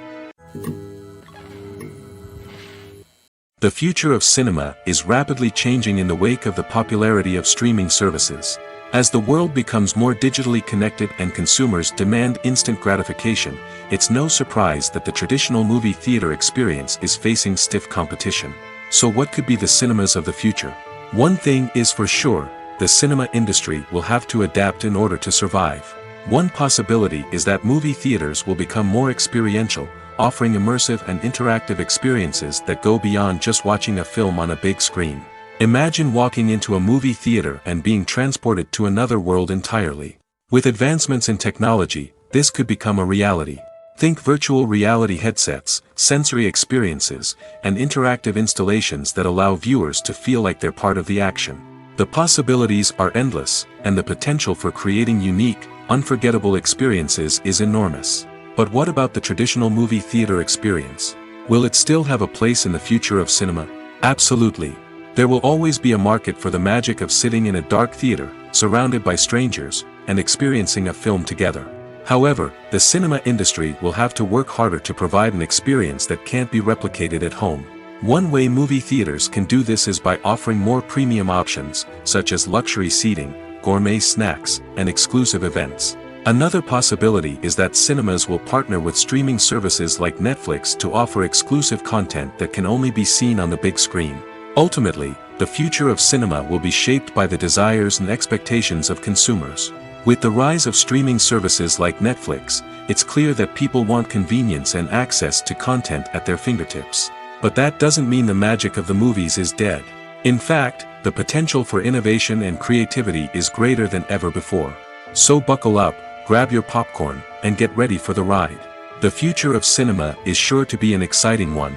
The future of cinema is rapidly changing in the wake of the popularity of streaming services. As the world becomes more digitally connected and consumers demand instant gratification, it's no surprise that the traditional movie theater experience is facing stiff competition. So what could be the cinemas of the future? One thing is for sure, the cinema industry will have to adapt in order to survive. One possibility is that movie theaters will become more experiential, offering immersive and interactive experiences that go beyond just watching a film on a big screen. Imagine walking into a movie theater and being transported to another world entirely. With advancements in technology, this could become a reality. Think virtual reality headsets, sensory experiences, and interactive installations that allow viewers to feel like they're part of the action. The possibilities are endless, and the potential for creating unique, unforgettable experiences is enormous. But what about the traditional movie theater experience? Will it still have a place in the future of cinema? Absolutely. There will always be a market for the magic of sitting in a dark theater, surrounded by strangers, and experiencing a film together. However, the cinema industry will have to work harder to provide an experience that can't be replicated at home. One way movie theaters can do this is by offering more premium options, such as luxury seating, gourmet snacks, and exclusive events. Another possibility is that cinemas will partner with streaming services like Netflix to offer exclusive content that can only be seen on the big screen. Ultimately, the future of cinema will be shaped by the desires and expectations of consumers. With the rise of streaming services like Netflix, it's clear that people want convenience and access to content at their fingertips. But that doesn't mean the magic of the movies is dead. In fact, the potential for innovation and creativity is greater than ever before. So buckle up, grab your popcorn, and get ready for the ride. The future of cinema is sure to be an exciting one.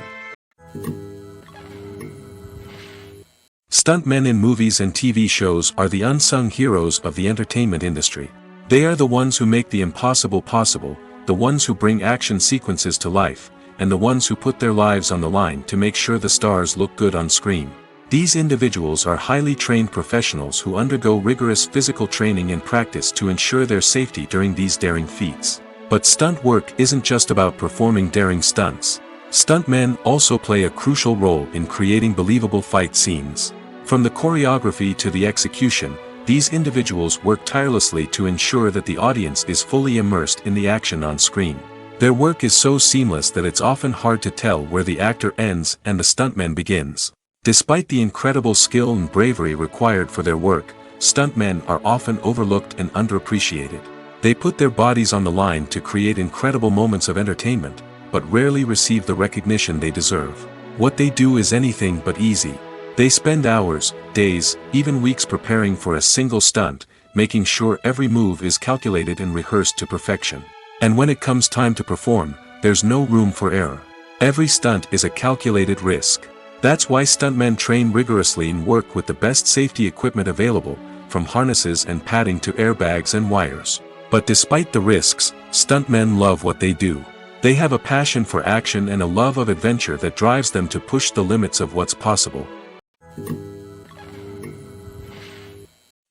Stuntmen in movies and TV shows are the unsung heroes of the entertainment industry. They are the ones who make the impossible possible, the ones who bring action sequences to life, and the ones who put their lives on the line to make sure the stars look good on screen. These individuals are highly trained professionals who undergo rigorous physical training and practice to ensure their safety during these daring feats. But stunt work isn't just about performing daring stunts. Stuntmen also play a crucial role in creating believable fight scenes. From the choreography to the execution, these individuals work tirelessly to ensure that the audience is fully immersed in the action on screen. Their work is so seamless that it's often hard to tell where the actor ends and the stuntman begins. Despite the incredible skill and bravery required for their work, stuntmen are often overlooked and underappreciated. They put their bodies on the line to create incredible moments of entertainment, but rarely receive the recognition they deserve. What they do is anything but easy. They spend hours, days, even weeks preparing for a single stunt, making sure every move is calculated and rehearsed to perfection. And when it comes time to perform, there's no room for error. Every stunt is a calculated risk. That's why stuntmen train rigorously and work with the best safety equipment available, from harnesses and padding to airbags and wires. But despite the risks, stuntmen love what they do. They have a passion for action and a love of adventure that drives them to push the limits of what's possible.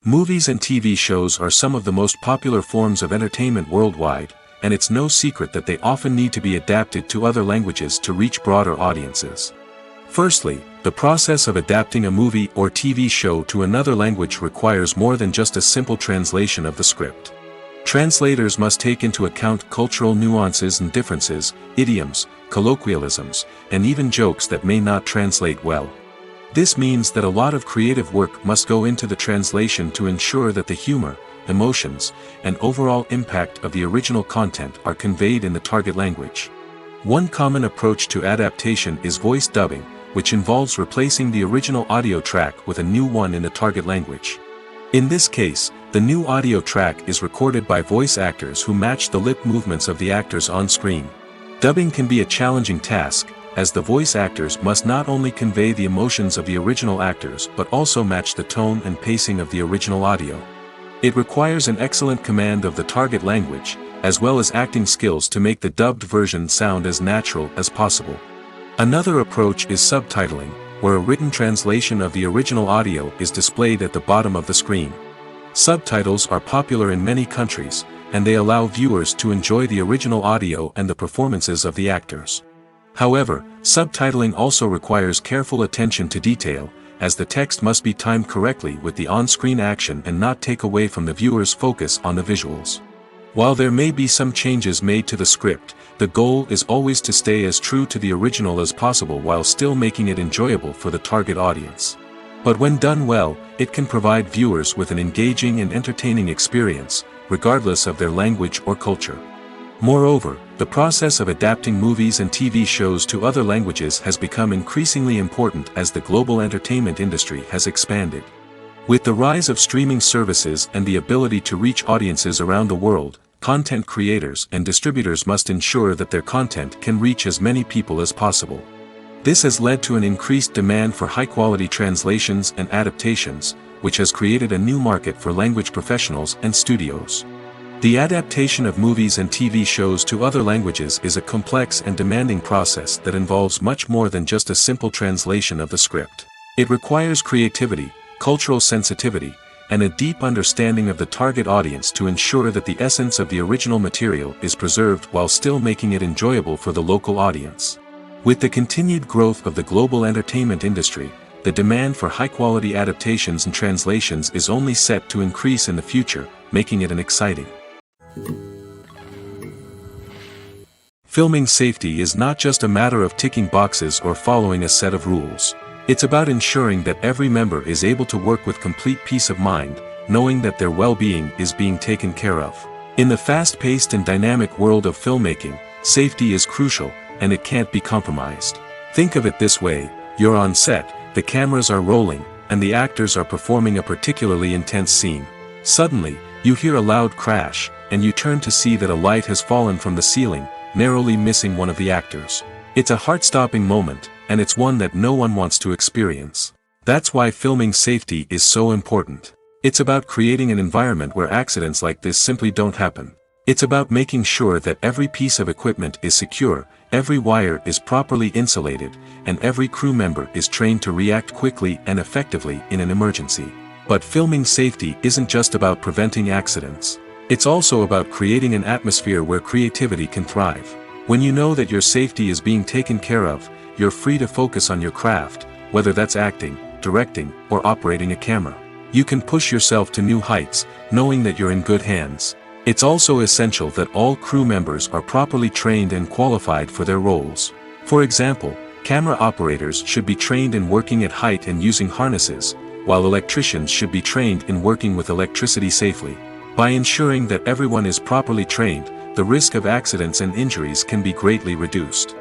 Movies and TV shows are some of the most popular forms of entertainment worldwide, and it's no secret that they often need to be adapted to other languages to reach broader audiences. Firstly, the process of adapting a movie or TV show to another language requires more than just a simple translation of the script. Translators must take into account cultural nuances and differences, idioms, colloquialisms, and even jokes that may not translate well. This means that a lot of creative work must go into the translation to ensure that the humor, emotions, and overall impact of the original content are conveyed in the target language. One common approach to adaptation is voice dubbing, which involves replacing the original audio track with a new one in the target language. In this case, the new audio track is recorded by voice actors who match the lip movements of the actors on screen. Dubbing can be a challenging task, as the voice actors must not only convey the emotions of the original actors but also match the tone and pacing of the original audio. It requires an excellent command of the target language, as well as acting skills to make the dubbed version sound as natural as possible. Another approach is subtitling, where a written translation of the original audio is displayed at the bottom of the screen. Subtitles are popular in many countries, and they allow viewers to enjoy the original audio and the performances of the actors. However, subtitling also requires careful attention to detail, as the text must be timed correctly with the on-screen action and not take away from the viewer's focus on the visuals. While there may be some changes made to the script, the goal is always to stay as true to the original as possible while still making it enjoyable for the target audience. But when done well, it can provide viewers with an engaging and entertaining experience, regardless of their language or culture. Moreover, the process of adapting movies and TV shows to other languages has become increasingly important as the global entertainment industry has expanded. With the rise of streaming services and the ability to reach audiences around the world, content creators and distributors must ensure that their content can reach as many people as possible. This has led to an increased demand for high-quality translations and adaptations, which has created a new market for language professionals and studios. The adaptation of movies and TV shows to other languages is a complex and demanding process that involves much more than just a simple translation of the script. It requires creativity, cultural sensitivity, and a deep understanding of the target audience to ensure that the essence of the original material is preserved while still making it enjoyable for the local audience. With the continued growth of the global entertainment industry, the demand for high-quality adaptations and translations is only set to increase in the future, making it an exciting. Filming safety is not just a matter of ticking boxes or following a set of rules. It's about ensuring that every member is able to work with complete peace of mind, knowing that their well-being is being taken care of. In the fast-paced and dynamic world of filmmaking, safety is crucial, and it can't be compromised. Think of it this way: you're on set, the cameras are rolling, and the actors are performing a particularly intense scene. Suddenly, you hear a loud crash, and you turn to see that a light has fallen from the ceiling, narrowly missing one of the actors. It's a heart-stopping moment, and it's one that no one wants to experience. That's why filming safety is so important. It's about creating an environment where accidents like this simply don't happen. It's about making sure that every piece of equipment is secure, every wire is properly insulated, and every crew member is trained to react quickly and effectively in an emergency. But filming safety isn't just about preventing accidents. It's also about creating an atmosphere where creativity can thrive. When you know that your safety is being taken care of, you're free to focus on your craft, whether that's acting, directing, or operating a camera. You can push yourself to new heights, knowing that you're in good hands. It's also essential that all crew members are properly trained and qualified for their roles. For example, camera operators should be trained in working at height and using harnesses, while electricians should be trained in working with electricity safely. By ensuring that everyone is properly trained, the risk of accidents and injuries can be greatly reduced.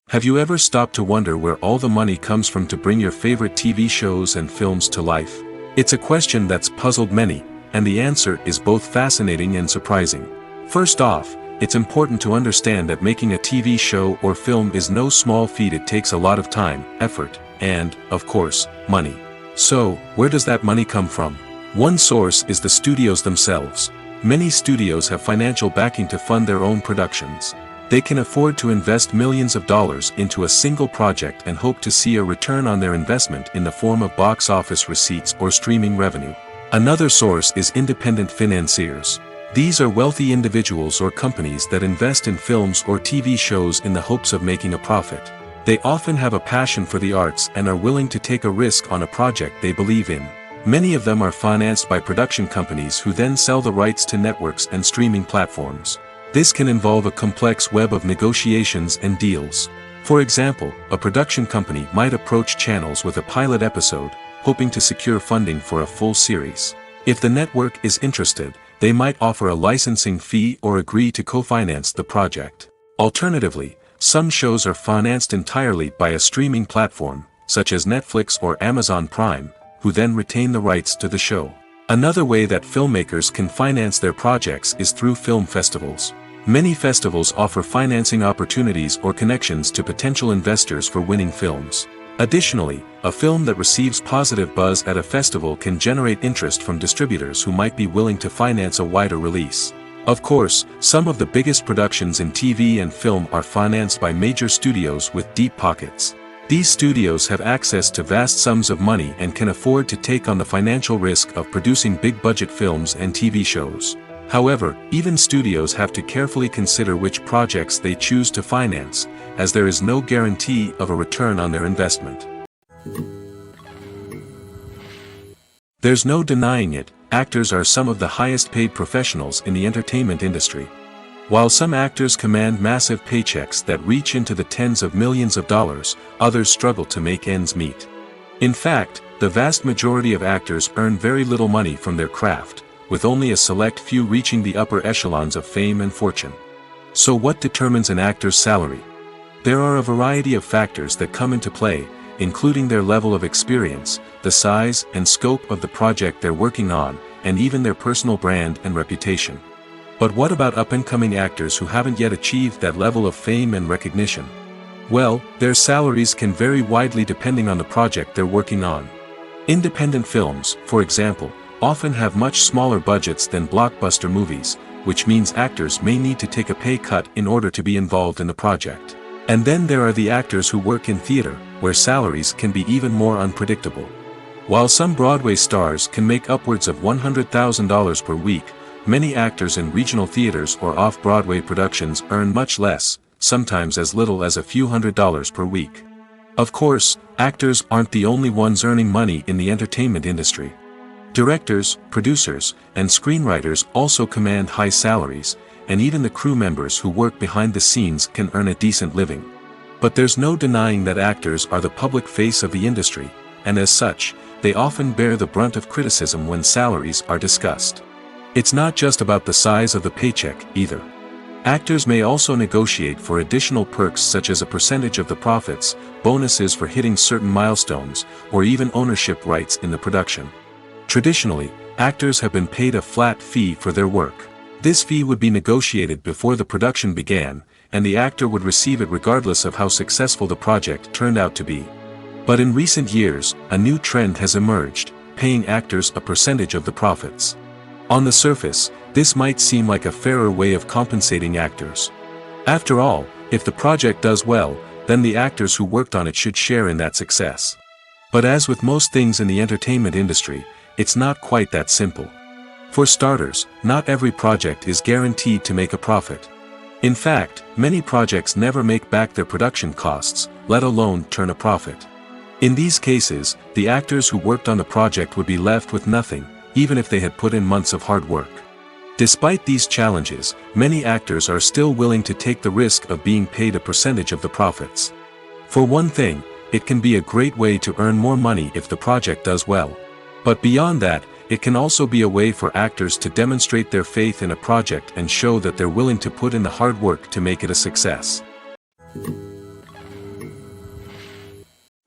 Have you ever stopped to wonder where all the money comes from to bring your favorite TV shows and films to life? It's a question that's puzzled many, and the answer is both fascinating and surprising. First off, it's important to understand that making a TV show or film is no small feat. It takes a lot of time, effort, and, of course, money. So, where does that money come from? One source is the studios themselves. Many studios have financial backing to fund their own productions. They can afford to invest millions of dollars into a single project and hope to see a return on their investment in the form of box office receipts or streaming revenue. Another source is independent financiers. These are wealthy individuals or companies that invest in films or TV shows in the hopes of making a profit. They often have a passion for the arts and are willing to take a risk on a project they believe in. Many of them are financed by production companies who then sell the rights to networks and streaming platforms. This can involve a complex web of negotiations and deals. For example, a production company might approach channels with a pilot episode, hoping to secure funding for a full series. If the network is interested, they might offer a licensing fee or agree to co-finance the project. Alternatively, some shows are financed entirely by a streaming platform, such as Netflix or Amazon Prime, who then retain the rights to the show. Another way that filmmakers can finance their projects is through film festivals. Many festivals offer financing opportunities or connections to potential investors for winning films. Additionally, a film that receives positive buzz at a festival can generate interest from distributors who might be willing to finance a wider release. Of course, some of the biggest productions in TV and film are financed by major studios with deep pockets. These studios have access to vast sums of money and can afford to take on the financial risk of producing big-budget films and TV shows. However, even studios have to carefully consider which projects they choose to finance, as there is no guarantee of a return on their investment. There's no denying it, actors are some of the highest-paid professionals in the entertainment industry. While some actors command massive paychecks that reach into the tens of millions of dollars, others struggle to make ends meet. In fact, the vast majority of actors earn very little money from their craft, with only a select few reaching the upper echelons of fame and fortune. So what determines an actor's salary? There are a variety of factors that come into play, including their level of experience, the size and scope of the project they're working on, and even their personal brand and reputation. But what about up-and-coming actors who haven't yet achieved that level of fame and recognition? Well, their salaries can vary widely depending on the project they're working on. Independent films, for example, often have much smaller budgets than blockbuster movies, which means actors may need to take a pay cut in order to be involved in the project. And then there are the actors who work in theater, where salaries can be even more unpredictable. While some Broadway stars can make upwards of $100,000 per week, many actors in regional theaters or off-Broadway productions earn much less, sometimes as little as a few $100s per week. Of course, actors aren't the only ones earning money in the entertainment industry. Directors, producers, and screenwriters also command high salaries, and even the crew members who work behind the scenes can earn a decent living. But there's no denying that actors are the public face of the industry, and as such, they often bear the brunt of criticism when salaries are discussed. It's not just about the size of the paycheck, either. Actors may also negotiate for additional perks such as a percentage of the profits, bonuses for hitting certain milestones, or even ownership rights in the production. Traditionally, actors have been paid a flat fee for their work. This fee would be negotiated before the production began, and the actor would receive it regardless of how successful the project turned out to be. But in recent years, a new trend has emerged, paying actors a percentage of the profits. On the surface, this might seem like a fairer way of compensating actors. After all, if the project does well, then the actors who worked on it should share in that success. But as with most things in the entertainment industry, it's not quite that simple. For starters, not every project is guaranteed to make a profit. In fact, many projects never make back their production costs, let alone turn a profit. In these cases, the actors who worked on the project would be left with nothing, even if they had put in months of hard work. Despite these challenges, many actors are still willing to take the risk of being paid a percentage of the profits. For one thing, it can be a great way to earn more money if the project does well. But beyond that, it can also be a way for actors to demonstrate their faith in a project and show that they're willing to put in the hard work to make it a success.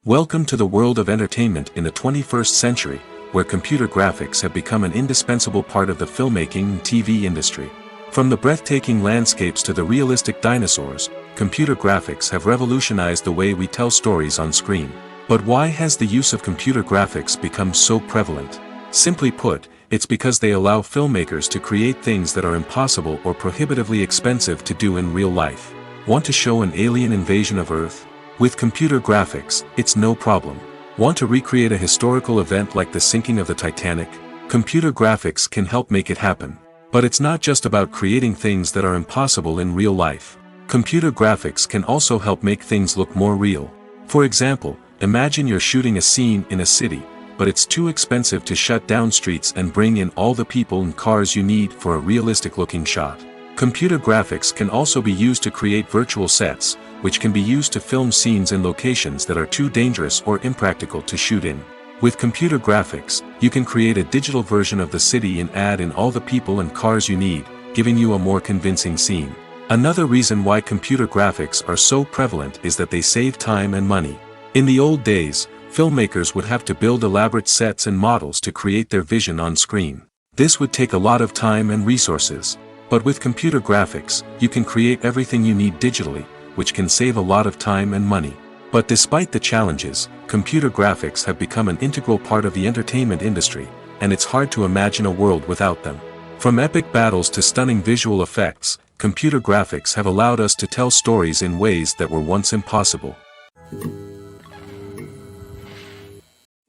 Welcome to the world of entertainment in the 21st century, where computer graphics have become an indispensable part of the filmmaking and TV industry. From the breathtaking landscapes to the realistic dinosaurs, computer graphics have revolutionized the way we tell stories on screen. But why has the use of computer graphics become so prevalent? Simply put, it's because they allow filmmakers to create things that are impossible or prohibitively expensive to do in real life. Want to show an alien invasion of Earth? With computer graphics, it's no problem. Want to recreate a historical event like the sinking of the Titanic? Computer graphics can help make it happen. But it's not just about creating things that are impossible in real life. Computer graphics can also help make things look more real. For example, imagine you're shooting a scene in a city, but it's too expensive to shut down streets and bring in all the people and cars you need for a realistic-looking shot. Computer graphics can also be used to create virtual sets, which can be used to film scenes in locations that are too dangerous or impractical to shoot in. With computer graphics, you can create a digital version of the city and add in all the people and cars you need, giving you a more convincing scene. Another reason why computer graphics are so prevalent is that they save time and money. In the old days, filmmakers would have to build elaborate sets and models to create their vision on screen. This would take a lot of time and resources. But with computer graphics, you can create everything you need digitally, which can save a lot of time and money. But despite the challenges, computer graphics have become an integral part of the entertainment industry, and it's hard to imagine a world without them. From epic battles to stunning visual effects, computer graphics have allowed us to tell stories in ways that were once impossible.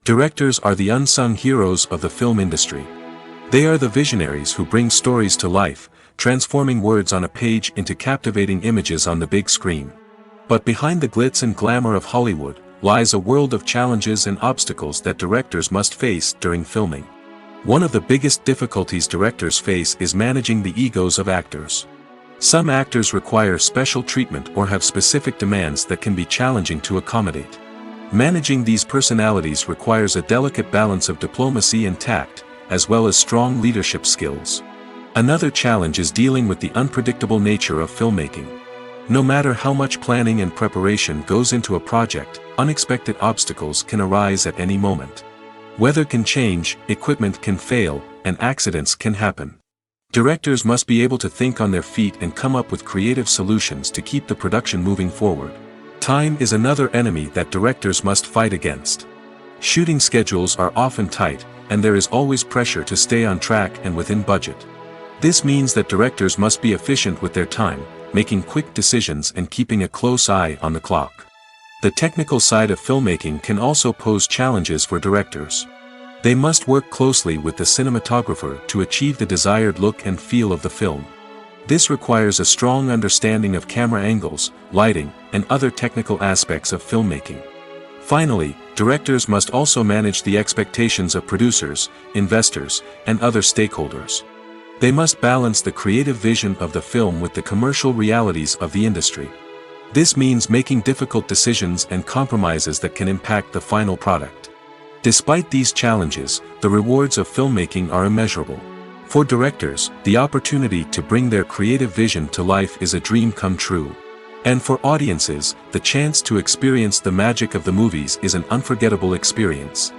Directors are the unsung heroes of the film industry. They are the visionaries who bring stories to life, transforming words on a page into captivating images on the big screen. But behind the glitz and glamour of Hollywood, lies a world of challenges and obstacles that directors must face during filming. One of the biggest difficulties directors face is managing the egos of actors. Some actors require special treatment or have specific demands that can be challenging to accommodate. Managing these personalities requires a delicate balance of diplomacy and tact, as well as strong leadership skills. Another challenge is dealing with the unpredictable nature of filmmaking. No matter how much planning and preparation goes into a project, unexpected obstacles can arise at any moment. Weather can change, equipment can fail, and accidents can happen. Directors must be able to think on their feet and come up with creative solutions to keep the production moving forward. Time is another enemy that directors must fight against. Shooting schedules are often tight, and there is always pressure to stay on track and within budget. This means that directors must be efficient with their time, making quick decisions and keeping a close eye on the clock. The technical side of filmmaking can also pose challenges for directors. They must work closely with the cinematographer to achieve the desired look and feel of the film. This requires a strong understanding of camera angles, lighting, and other technical aspects of filmmaking. Finally, directors must also manage the expectations of producers, investors, and other stakeholders. They must balance the creative vision of the film with the commercial realities of the industry. This means making difficult decisions and compromises that can impact the final product. Despite these challenges, the rewards of filmmaking are immeasurable. For directors, the opportunity to bring their creative vision to life is a dream come true. And for audiences, the chance to experience the magic of the movies is an unforgettable experience.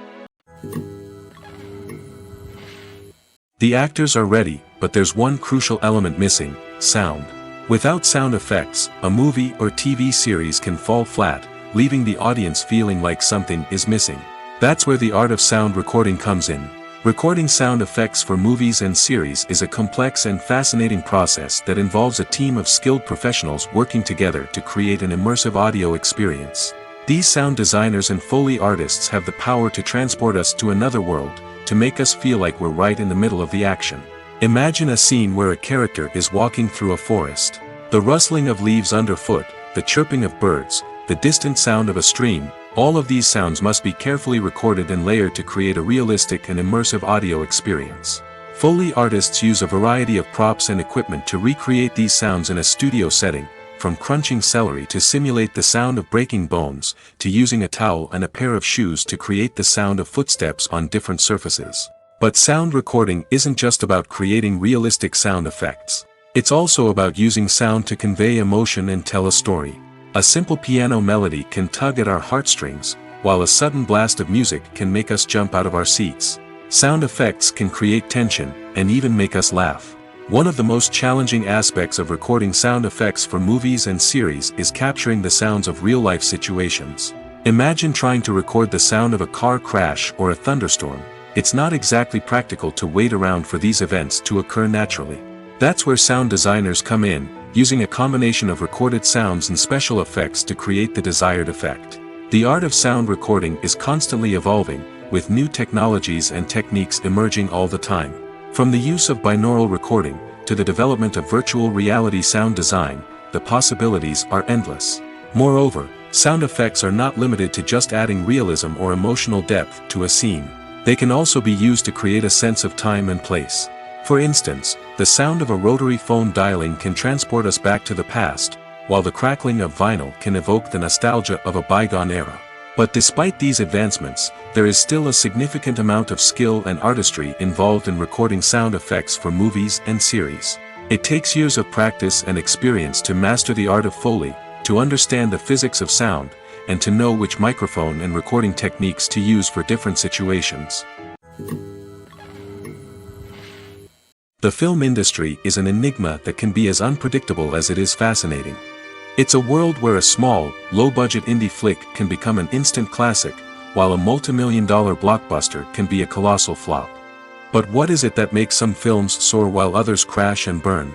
The actors are ready, but there's one crucial element missing: sound. Without sound effects, a movie or TV series can fall flat, leaving the audience feeling like something is missing. That's where the art of sound recording comes in. Recording sound effects for movies and series is a complex and fascinating process that involves a team of skilled professionals working together to create an immersive audio experience. These sound designers and Foley artists have the power to transport us to another world, to make us feel like we're right in the middle of the action. Imagine a scene where a character is walking through a forest. The rustling of leaves underfoot, the chirping of birds, the distant sound of a stream, all of these sounds must be carefully recorded and layered to create a realistic and immersive audio experience. Foley artists use a variety of props and equipment to recreate these sounds in a studio setting, from crunching celery to simulate the sound of breaking bones, to using a towel and a pair of shoes to create the sound of footsteps on different surfaces. But sound recording isn't just about creating realistic sound effects. It's also about using sound to convey emotion and tell a story. A simple piano melody can tug at our heartstrings, while a sudden blast of music can make us jump out of our seats. Sound effects can create tension, and even make us laugh. One of the most challenging aspects of recording sound effects for movies and series is capturing the sounds of real-life situations. Imagine trying to record the sound of a car crash or a thunderstorm. It's not exactly practical to wait around for these events to occur naturally. That's where sound designers come in, using a combination of recorded sounds and special effects to create the desired effect. The art of sound recording is constantly evolving, with new technologies and techniques emerging all the time. From the use of binaural recording, to the development of virtual reality sound design, the possibilities are endless. Moreover, sound effects are not limited to just adding realism or emotional depth to a scene. They can also be used to create a sense of time and place. For instance, the sound of a rotary phone dialing can transport us back to the past, while the crackling of vinyl can evoke the nostalgia of a bygone era. But despite these advancements, there is still a significant amount of skill and artistry involved in recording sound effects for movies and series. It takes years of practice and experience to master the art of Foley, to understand the physics of sound, and to know which microphone and recording techniques to use for different situations. The film industry is an enigma that can be as unpredictable as it is fascinating. It's a world where a small, low-budget indie flick can become an instant classic, while a multi-million-dollar blockbuster can be a colossal flop. But what is it that makes some films soar while others crash and burn?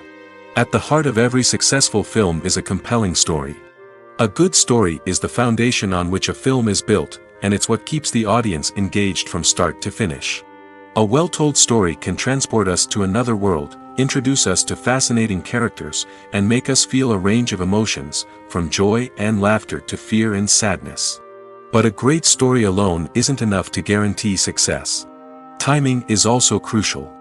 At the heart of every successful film is a compelling story. A good story is the foundation on which a film is built, and it's what keeps the audience engaged from start to finish. A well-told story can transport us to another world, introduce us to fascinating characters, and make us feel a range of emotions, from joy and laughter to fear and sadness. But a great story alone isn't enough to guarantee success. Timing is also crucial.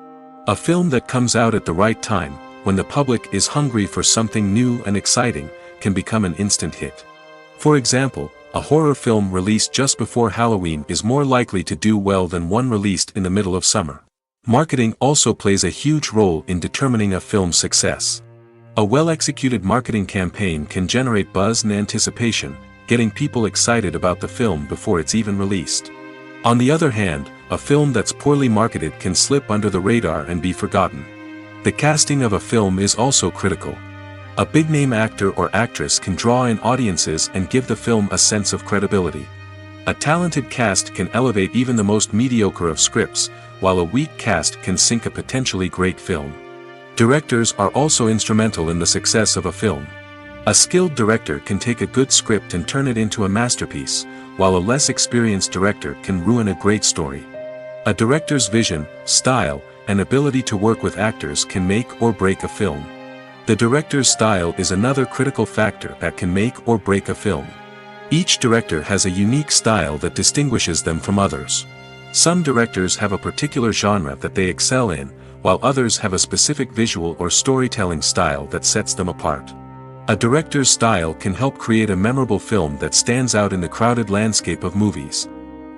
A film that comes out at the right time, when the public is hungry for something new and exciting, can become an instant hit. For example, a horror film released just before Halloween is more likely to do well than one released in the middle of summer. Marketing also plays a huge role in determining a film's success. A well-executed marketing campaign can generate buzz and anticipation, getting people excited about the film before it's even released. On the other hand, a film that's poorly marketed can slip under the radar and be forgotten. The casting of a film is also critical. A big-name actor or actress can draw in audiences and give the film a sense of credibility. A talented cast can elevate even the most mediocre of scripts, while a weak cast can sink a potentially great film. Directors are also instrumental in the success of a film. A skilled director can take a good script and turn it into a masterpiece, while a less experienced director can ruin a great story. A director's vision, style, and ability to work with actors can make or break a film. The director's style is another critical factor that can make or break a film. Each director has a unique style that distinguishes them from others. Some directors have a particular genre that they excel in, while others have a specific visual or storytelling style that sets them apart. A director's style can help create a memorable film that stands out in the crowded landscape of movies.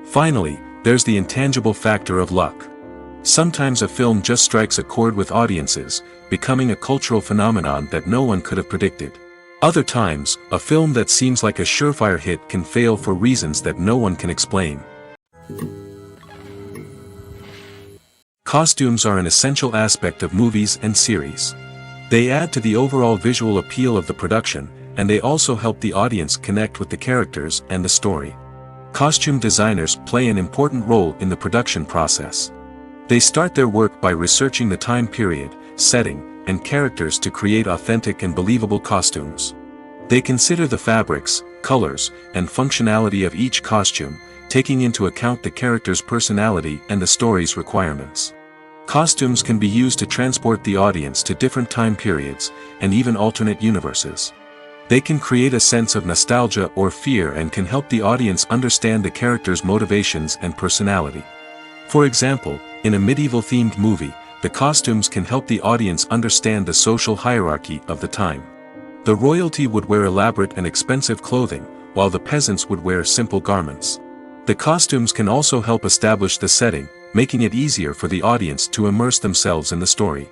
Finally, there's the intangible factor of luck. Sometimes a film just strikes a chord with audiences, becoming a cultural phenomenon that no one could have predicted. Other times, a film that seems like a surefire hit can fail for reasons that no one can explain. Costumes are an essential aspect of movies and series. They add to the overall visual appeal of the production, and they also help the audience connect with the characters and the story. Costume designers play an important role in the production process. They start their work by researching the time period, setting, and characters to create authentic and believable costumes. They consider the fabrics, colors, and functionality of each costume, taking into account the character's personality and the story's requirements. Costumes can be used to transport the audience to different time periods, and even alternate universes. They can create a sense of nostalgia or fear and can help the audience understand the character's motivations and personality. For example, in a medieval-themed movie, the costumes can help the audience understand the social hierarchy of the time. The royalty would wear elaborate and expensive clothing, while the peasants would wear simple garments. The costumes can also help establish the setting, making it easier for the audience to immerse themselves in the story.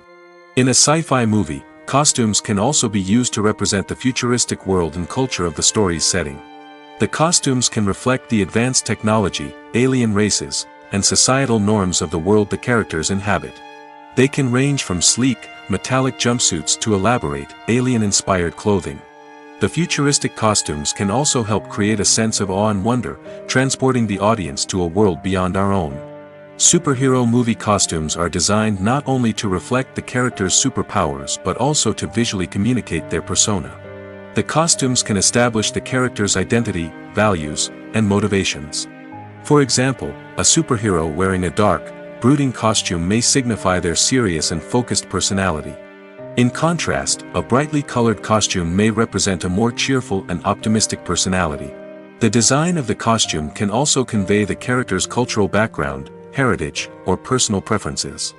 In a sci-fi movie, costumes can also be used to represent the futuristic world and culture of the story's setting. The costumes can reflect the advanced technology, alien races, and societal norms of the world the characters inhabit. They can range from sleek, metallic jumpsuits to elaborate, alien-inspired clothing. The futuristic costumes can also help create a sense of awe and wonder, transporting the audience to a world beyond our own. Superhero movie costumes are designed not only to reflect the character's superpowers but also to visually communicate their persona. The costumes can establish the character's identity, values, and motivations. For example, a superhero wearing a dark, brooding costume may signify their serious and focused personality. In contrast, a brightly colored costume may represent a more cheerful and optimistic personality. The design of the costume can also convey the character's cultural background, heritage, or personal preferences.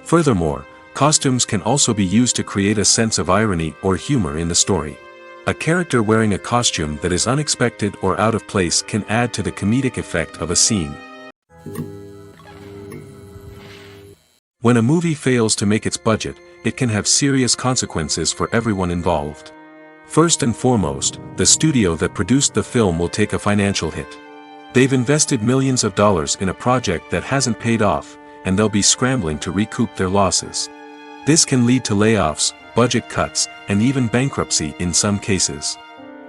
Furthermore, costumes can also be used to create a sense of irony or humor in the story. A character wearing a costume that is unexpected or out of place can add to the comedic effect of a scene. When a movie fails to make its budget, it can have serious consequences for everyone involved. First and foremost, the studio that produced the film will take a financial hit. They've invested millions of dollars in a project that hasn't paid off, and they'll be scrambling to recoup their losses. This can lead to layoffs, budget cuts, and even bankruptcy in some cases.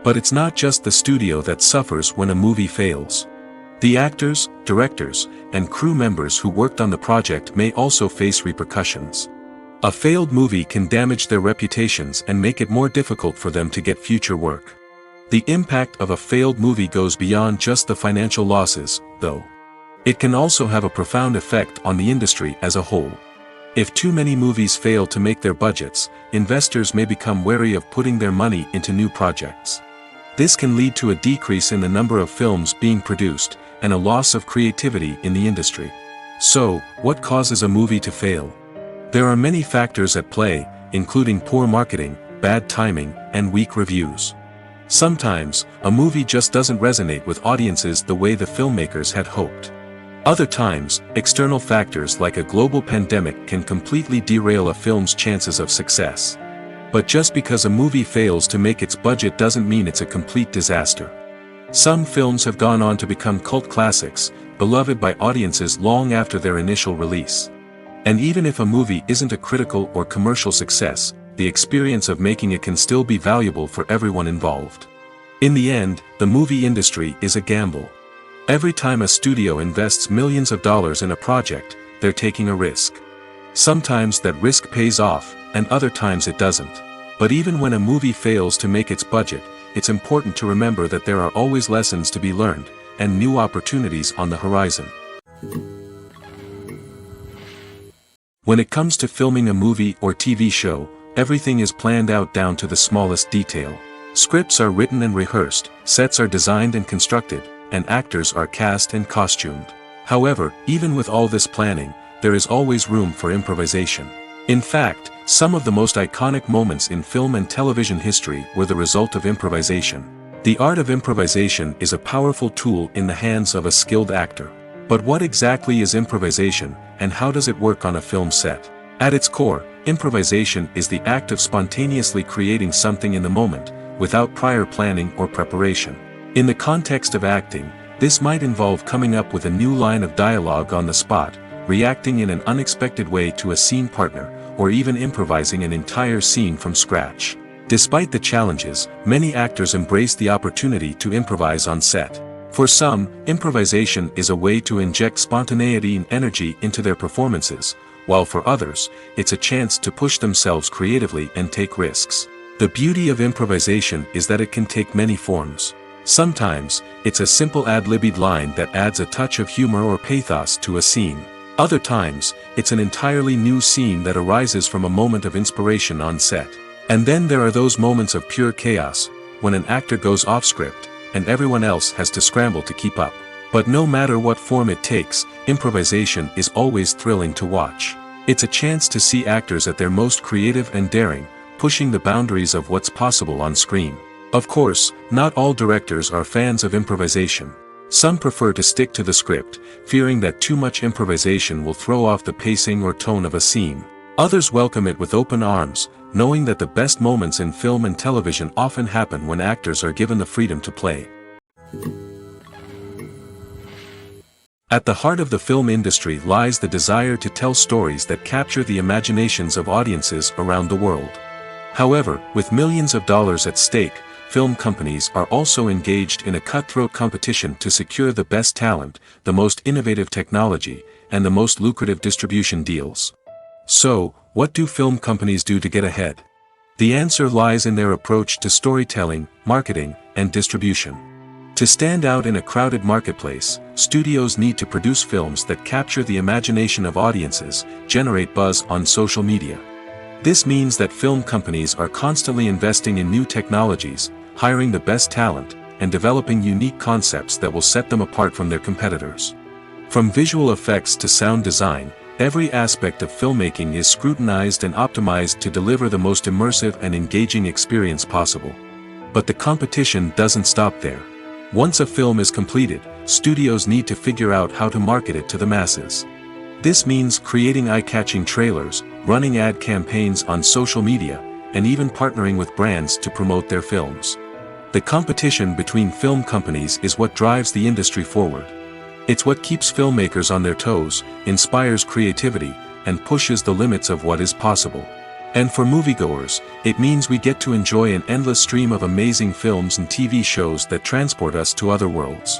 But it's not just the studio that suffers when a movie fails. The actors, directors, and crew members who worked on the project may also face repercussions. A failed movie can damage their reputations and make it more difficult for them to get future work. The impact of a failed movie goes beyond just the financial losses, though. It can also have a profound effect on the industry as a whole. If too many movies fail to make their budgets, investors may become wary of putting their money into new projects. This can lead to a decrease in the number of films being produced, and a loss of creativity in the industry. So, what causes a movie to fail? There are many factors at play, including poor marketing, bad timing, and weak reviews. Sometimes, a movie just doesn't resonate with audiences the way the filmmakers had hoped. Other times, external factors like a global pandemic can completely derail a film's chances of success. But just because a movie fails to make its budget doesn't mean it's a complete disaster. Some films have gone on to become cult classics, beloved by audiences long after their initial release. And even if a movie isn't a critical or commercial success, the experience of making it can still be valuable for everyone involved. In the end, the movie industry is a gamble. Every time a studio invests millions of dollars in a project, they're taking a risk. Sometimes that risk pays off, and other times it doesn't. But even when a movie fails to make its budget, it's important to remember that there are always lessons to be learned, and new opportunities on the horizon. When it comes to filming a movie or TV show, everything is planned out down to the smallest detail. Scripts are written and rehearsed, sets are designed and constructed, and actors are cast and costumed. However, even with all this planning, there is always room for improvisation. In fact, some of the most iconic moments in film and television history were the result of improvisation. The art of improvisation is a powerful tool in the hands of a skilled actor. But what exactly is improvisation, and how does it work on a film set? At its core, improvisation is the act of spontaneously creating something in the moment, without prior planning or preparation. In the context of acting, this might involve coming up with a new line of dialogue on the spot, reacting in an unexpected way to a scene partner, or even improvising an entire scene from scratch. Despite the challenges, many actors embrace the opportunity to improvise on set. For some, improvisation is a way to inject spontaneity and energy into their performances, while for others, it's a chance to push themselves creatively and take risks. The beauty of improvisation is that it can take many forms. Sometimes, it's a simple ad-libbed line that adds a touch of humor or pathos to a scene. Other times, it's an entirely new scene that arises from a moment of inspiration on set. And then there are those moments of pure chaos, when an actor goes off script, and everyone else has to scramble to keep up. But no matter what form it takes, improvisation is always thrilling to watch. It's a chance to see actors at their most creative and daring, pushing the boundaries of what's possible on screen. Of course, not all directors are fans of improvisation. Some prefer to stick to the script, fearing that too much improvisation will throw off the pacing or tone of a scene. Others welcome it with open arms, knowing that the best moments in film and television often happen when actors are given the freedom to play. At the heart of the film industry lies the desire to tell stories that capture the imaginations of audiences around the world. However, with millions of dollars at stake, film companies are also engaged in a cutthroat competition to secure the best talent, the most innovative technology, and the most lucrative distribution deals. So, what do film companies do to get ahead? The answer lies in their approach to storytelling, marketing, and distribution. To stand out in a crowded marketplace, studios need to produce films that capture the imagination of audiences, generate buzz on social media. This means that film companies are constantly investing in new technologies, hiring the best talent, and developing unique concepts that will set them apart from their competitors. From visual effects to sound design, every aspect of filmmaking is scrutinized and optimized to deliver the most immersive and engaging experience possible. But the competition doesn't stop there. Once a film is completed, studios need to figure out how to market it to the masses. This means creating eye-catching trailers, running ad campaigns on social media, and even partnering with brands to promote their films. The competition between film companies is what drives the industry forward. It's what keeps filmmakers on their toes, inspires creativity, and pushes the limits of what is possible. And for moviegoers, it means we get to enjoy an endless stream of amazing films and TV shows that transport us to other worlds.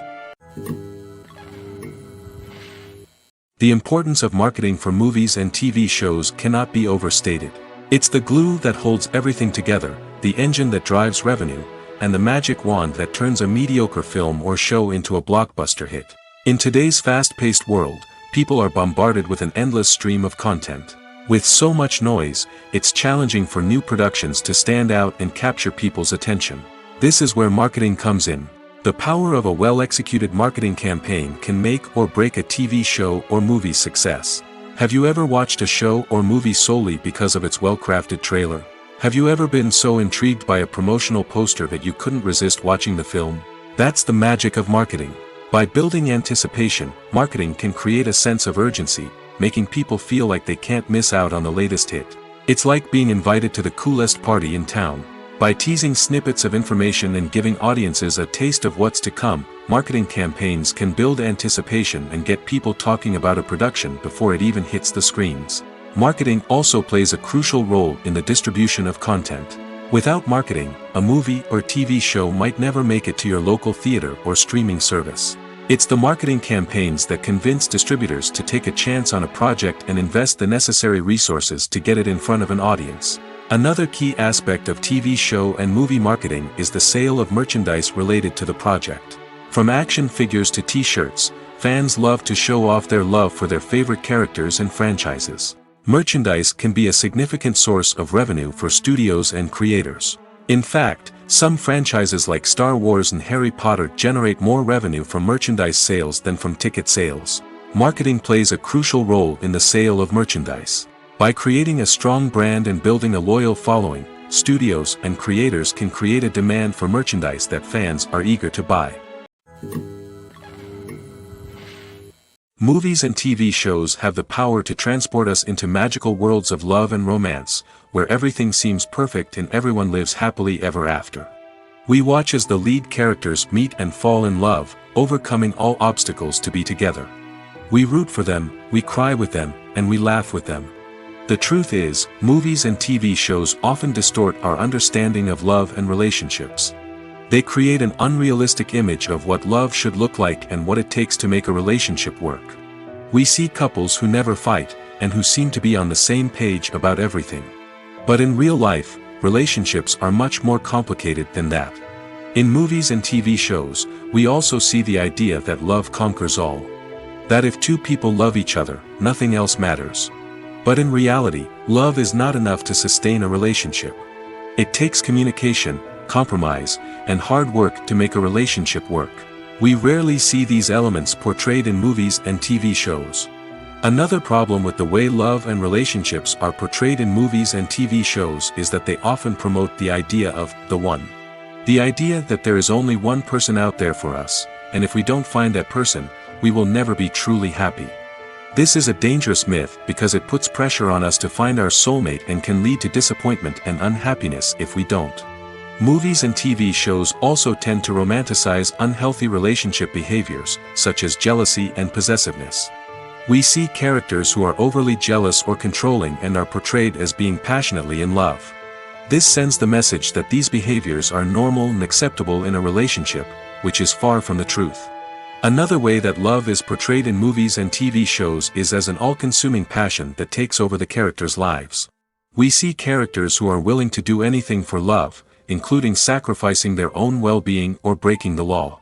The importance of marketing for movies and TV shows cannot be overstated. It's the glue that holds everything together, the engine that drives revenue, and the magic wand that turns a mediocre film or show into a blockbuster hit. In today's fast-paced world, people are bombarded with an endless stream of content. With so much noise, it's challenging for new productions to stand out and capture people's attention. This is where marketing comes in. The power of a well-executed marketing campaign can make or break a TV show or movie's success. Have you ever watched a show or movie solely because of its well-crafted trailer? Have you ever been so intrigued by a promotional poster that you couldn't resist watching the film? That's the magic of marketing. By building anticipation, marketing can create a sense of urgency, making people feel like they can't miss out on the latest hit. It's like being invited to the coolest party in town. By teasing snippets of information and giving audiences a taste of what's to come, marketing campaigns can build anticipation and get people talking about a production before it even hits the screens. Marketing also plays a crucial role in the distribution of content. Without marketing, a movie or TV show might never make it to your local theater or streaming service. It's the marketing campaigns that convince distributors to take a chance on a project and invest the necessary resources to get it in front of an audience. Another key aspect of TV show and movie marketing is the sale of merchandise related to the project. From action figures to t-shirts, fans love to show off their love for their favorite characters and franchises. Merchandise can be a significant source of revenue for studios and creators. In fact, some franchises like Star Wars and Harry Potter generate more revenue from merchandise sales than from ticket sales. Marketing plays a crucial role in the sale of merchandise. By creating a strong brand and building a loyal following, studios and creators can create a demand for merchandise that fans are eager to buy. Movies and TV shows have the power to transport us into magical worlds of love and romance, where everything seems perfect and everyone lives happily ever after. We watch as the lead characters meet and fall in love, overcoming all obstacles to be together. We root for them, we cry with them, and we laugh with them. The truth is, movies and TV shows often distort our understanding of love and relationships. They create an unrealistic image of what love should look like and what it takes to make a relationship work. We see couples who never fight, and who seem to be on the same page about everything. But in real life, relationships are much more complicated than that. In movies and TV shows, we also see the idea that love conquers all. That if two people love each other, nothing else matters. But in reality, love is not enough to sustain a relationship. It takes communication, compromise, and hard work to make a relationship work. We rarely see these elements portrayed in movies and TV shows. Another problem with the way love and relationships are portrayed in movies and TV shows is that they often promote the idea of the one. The idea that there is only one person out there for us, and if we don't find that person, we will never be truly happy. This is a dangerous myth because it puts pressure on us to find our soulmate and can lead to disappointment and unhappiness if we don't. Movies and TV shows also tend to romanticize unhealthy relationship behaviors, such as jealousy and possessiveness. We see characters who are overly jealous or controlling and are portrayed as being passionately in love. This sends the message that these behaviors are normal and acceptable in a relationship, which is far from the truth. Another way that love is portrayed in movies and TV shows is as an all-consuming passion that takes over the characters' lives. We see characters who are willing to do anything for love, including sacrificing their own well-being or breaking the law.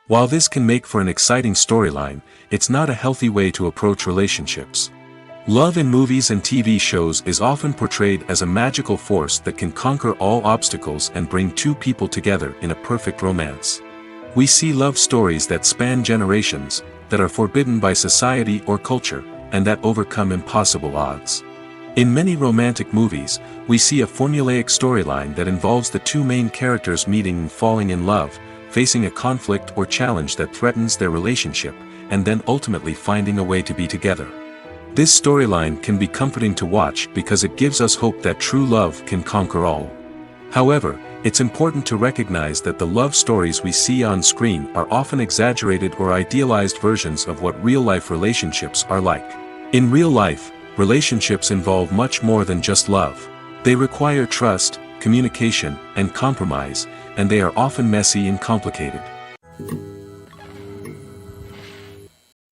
While this can make for an exciting storyline, it's not a healthy way to approach relationships. Love in movies and TV shows is often portrayed as a magical force that can conquer all obstacles and bring two people together in a perfect romance. We see love stories that span generations, that are forbidden by society or culture, and that overcome impossible odds. In many romantic movies, we see a formulaic storyline that involves the two main characters meeting and falling in love, facing a conflict or challenge that threatens their relationship, and then ultimately finding a way to be together. This storyline can be comforting to watch because it gives us hope that true love can conquer all. However, it's important to recognize that the love stories we see on screen are often exaggerated or idealized versions of what real-life relationships are like. In real life, relationships involve much more than just love. They require trust, communication, and compromise, and they are often messy and complicated.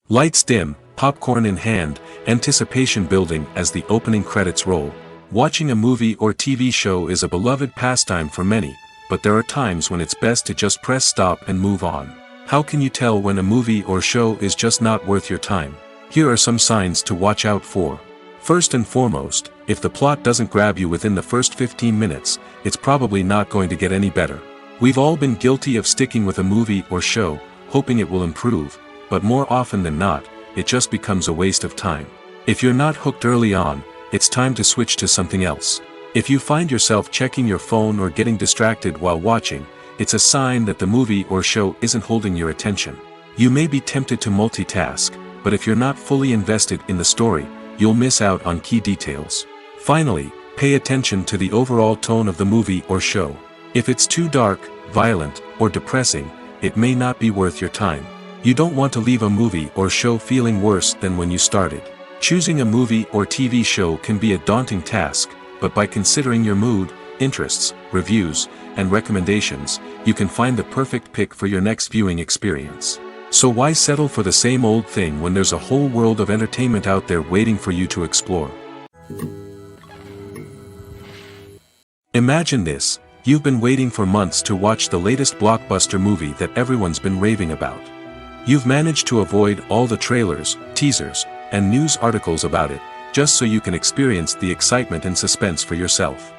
Lights dim, popcorn in hand, anticipation building as the opening credits roll. Watching a movie or TV show is a beloved pastime for many, but there are times when it's best to just press stop and move on. How can you tell when a movie or show is just not worth your time? Here are some signs to watch out for. First and foremost, if the plot doesn't grab you within the first 15 minutes, it's probably not going to get any better. We've all been guilty of sticking with a movie or show, hoping it will improve, but more often than not, it just becomes a waste of time. If you're not hooked early on, it's time to switch to something else. If you find yourself checking your phone or getting distracted while watching, it's a sign that the movie or show isn't holding your attention. You may be tempted to multitask, but if you're not fully invested in the story, you'll miss out on key details. Finally, pay attention to the overall tone of the movie or show. If it's too dark, violent, or depressing, it may not be worth your time. You don't want to leave a movie or show feeling worse than when you started. Choosing a movie or TV show can be a daunting task, but by considering your mood, interests, reviews, and recommendations, you can find the perfect pick for your next viewing experience. So why settle for the same old thing when there's a whole world of entertainment out there waiting for you to explore? Imagine this: you've been waiting for months to watch the latest blockbuster movie that everyone's been raving about. You've managed to avoid all the trailers, teasers, and news articles about it, just so you can experience the excitement and suspense for yourself.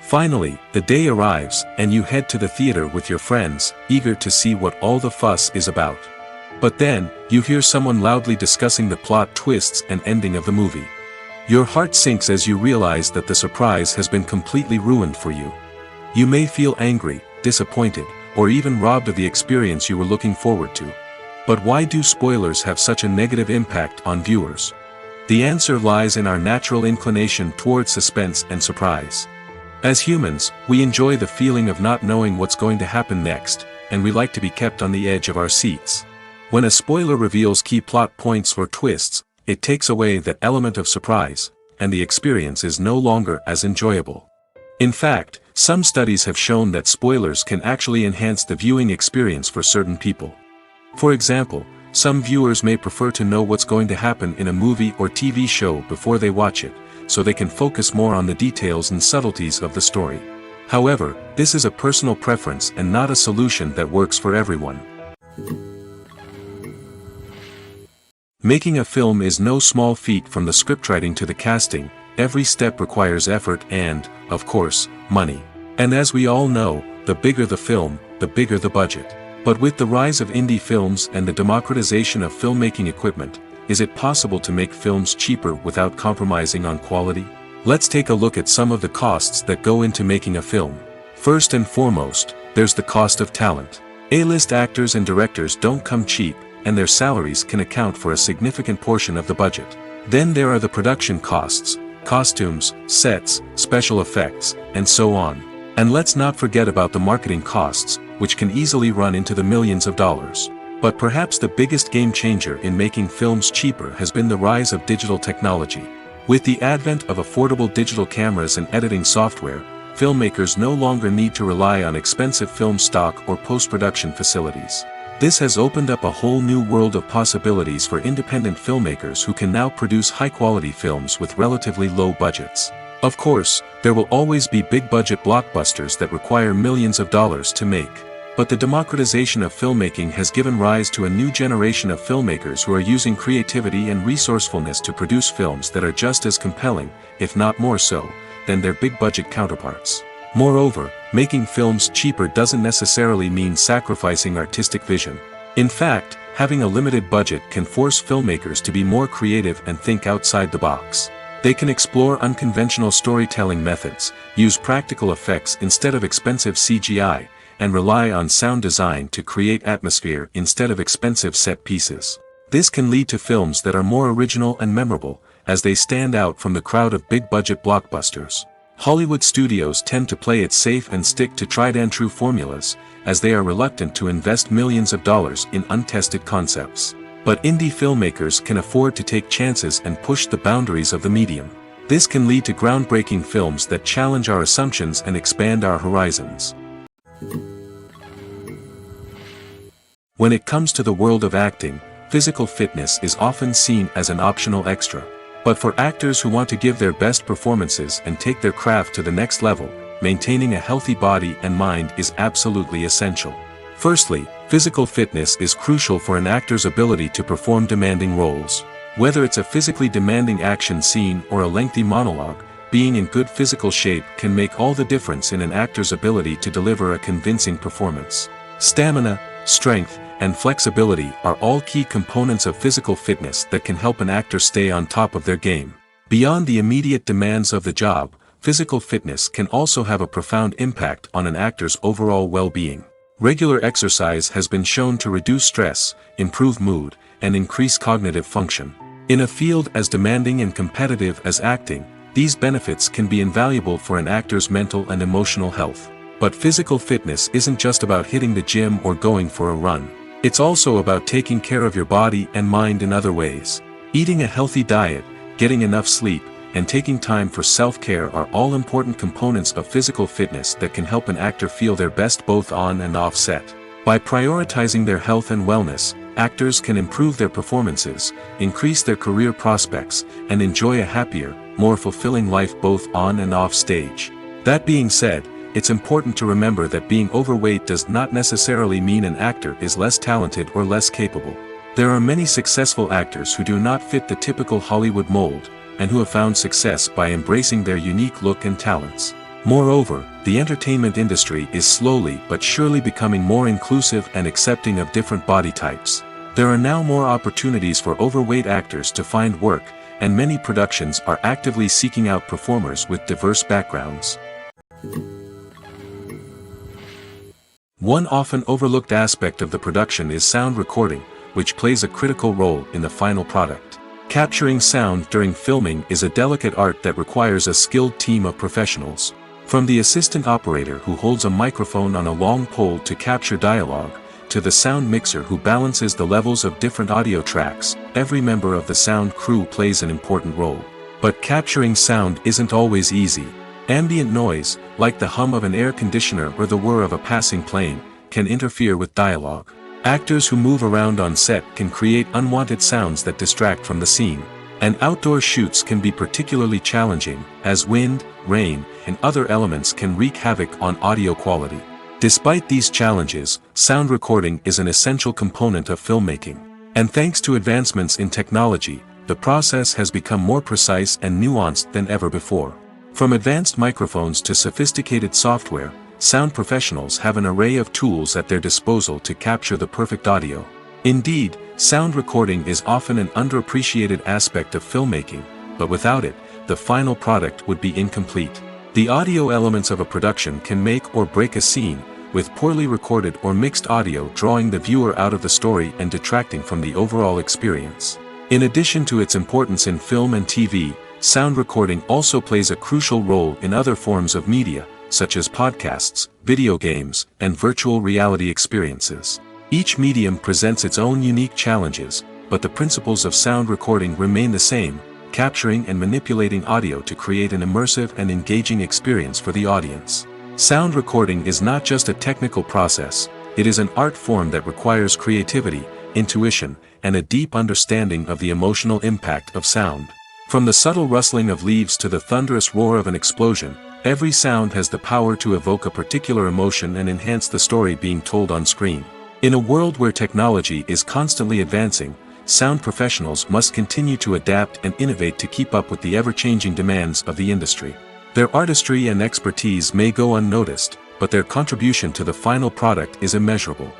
Finally, the day arrives, and you head to the theater with your friends, eager to see what all the fuss is about. But then, you hear someone loudly discussing the plot twists and ending of the movie. Your heart sinks as you realize that the surprise has been completely ruined for you. You may feel angry, disappointed, or even robbed of the experience you were looking forward to. But why do spoilers have such a negative impact on viewers? The answer lies in our natural inclination toward suspense and surprise. As humans, we enjoy the feeling of not knowing what's going to happen next, and we like to be kept on the edge of our seats. When a spoiler reveals key plot points or twists, it takes away that element of surprise, and the experience is no longer as enjoyable. In fact, some studies have shown that spoilers can actually enhance the viewing experience for certain people. For example, some viewers may prefer to know what's going to happen in a movie or TV show before they watch it, so they can focus more on the details and subtleties of the story. However, this is a personal preference and not a solution that works for everyone. Making a film is no small feat. From the scriptwriting to the casting, every step requires effort and, of course, money. And as we all know, the bigger the film, the bigger the budget. But with the rise of indie films and the democratization of filmmaking equipment, is it possible to make films cheaper without compromising on quality? Let's take a look at some of the costs that go into making a film. First and foremost, there's the cost of talent. A-list actors and directors don't come cheap, and their salaries can account for a significant portion of the budget. Then there are the production costs, costumes, sets, special effects, and so on. And let's not forget about the marketing costs, which can easily run into the millions of dollars. But perhaps the biggest game changer in making films cheaper has been the rise of digital technology. With the advent of affordable digital cameras and editing software, filmmakers no longer need to rely on expensive film stock or post-production facilities. This has opened up a whole new world of possibilities for independent filmmakers who can now produce high-quality films with relatively low budgets. Of course, there will always be big-budget blockbusters that require millions of dollars to make. But the democratization of filmmaking has given rise to a new generation of filmmakers who are using creativity and resourcefulness to produce films that are just as compelling, if not more so, than their big-budget counterparts. Moreover, making films cheaper doesn't necessarily mean sacrificing artistic vision. In fact, having a limited budget can force filmmakers to be more creative and think outside the box. They can explore unconventional storytelling methods, use practical effects instead of expensive CGI, and rely on sound design to create atmosphere instead of expensive set pieces. This can lead to films that are more original and memorable, as they stand out from the crowd of big-budget blockbusters. Hollywood studios tend to play it safe and stick to tried-and-true formulas, as they are reluctant to invest millions of dollars in untested concepts. But indie filmmakers can afford to take chances and push the boundaries of the medium. This can lead to groundbreaking films that challenge our assumptions and expand our horizons. When it comes to the world of acting, physical fitness is often seen as an optional extra. But for actors who want to give their best performances and take their craft to the next level, maintaining a healthy body and mind is absolutely essential. Firstly, physical fitness is crucial for an actor's ability to perform demanding roles. Whether it's a physically demanding action scene or a lengthy monologue, being in good physical shape can make all the difference in an actor's ability to deliver a convincing performance. Stamina, strength, and flexibility are all key components of physical fitness that can help an actor stay on top of their game. Beyond the immediate demands of the job, physical fitness can also have a profound impact on an actor's overall well-being. Regular exercise has been shown to reduce stress, improve mood, and increase cognitive function. In a field as demanding and competitive as acting, these benefits can be invaluable for an actor's mental and emotional health. But physical fitness isn't just about hitting the gym or going for a run. It's also about taking care of your body and mind in other ways. Eating a healthy diet, getting enough sleep, and taking time for self-care are all important components of physical fitness that can help an actor feel their best both on and off set. By prioritizing their health and wellness, actors can improve their performances, increase their career prospects, and enjoy a happier, more fulfilling life both on and off stage. That being said, it's important to remember that being overweight does not necessarily mean an actor is less talented or less capable. There are many successful actors who do not fit the typical Hollywood mold, and who have found success by embracing their unique look and talents. Moreover, the entertainment industry is slowly but surely becoming more inclusive and accepting of different body types. There are now more opportunities for overweight actors to find work, and many productions are actively seeking out performers with diverse backgrounds. One often overlooked aspect of the production is sound recording, which plays a critical role in the final product. Capturing sound during filming is a delicate art that requires a skilled team of professionals. From the assistant operator who holds a microphone on a long pole to capture dialogue, to the sound mixer who balances the levels of different audio tracks, every member of the sound crew plays an important role. But capturing sound isn't always easy. Ambient noise, like the hum of an air conditioner or the whir of a passing plane, can interfere with dialogue. Actors who move around on set can create unwanted sounds that distract from the scene. And outdoor shoots can be particularly challenging, as wind, rain, and other elements can wreak havoc on audio quality. Despite these challenges, sound recording is an essential component of filmmaking. And thanks to advancements in technology, the process has become more precise and nuanced than ever before. From advanced microphones to sophisticated software, sound professionals have an array of tools at their disposal to capture the perfect audio. Indeed, sound recording is often an underappreciated aspect of filmmaking, but without it, the final product would be incomplete. The audio elements of a production can make or break a scene, with poorly recorded or mixed audio drawing the viewer out of the story and detracting from the overall experience. In addition to its importance in film and TV, sound recording also plays a crucial role in other forms of media, such as podcasts, video games, and virtual reality experiences. Each medium presents its own unique challenges, but the principles of sound recording remain the same, capturing and manipulating audio to create an immersive and engaging experience for the audience. Sound recording is not just a technical process, it is an art form that requires creativity, intuition, and a deep understanding of the emotional impact of sound. From the subtle rustling of leaves to the thunderous roar of an explosion, every sound has the power to evoke a particular emotion and enhance the story being told on screen. In a world where technology is constantly advancing, sound professionals must continue to adapt and innovate to keep up with the ever-changing demands of the industry. Their artistry and expertise may go unnoticed, but their contribution to the final product is immeasurable.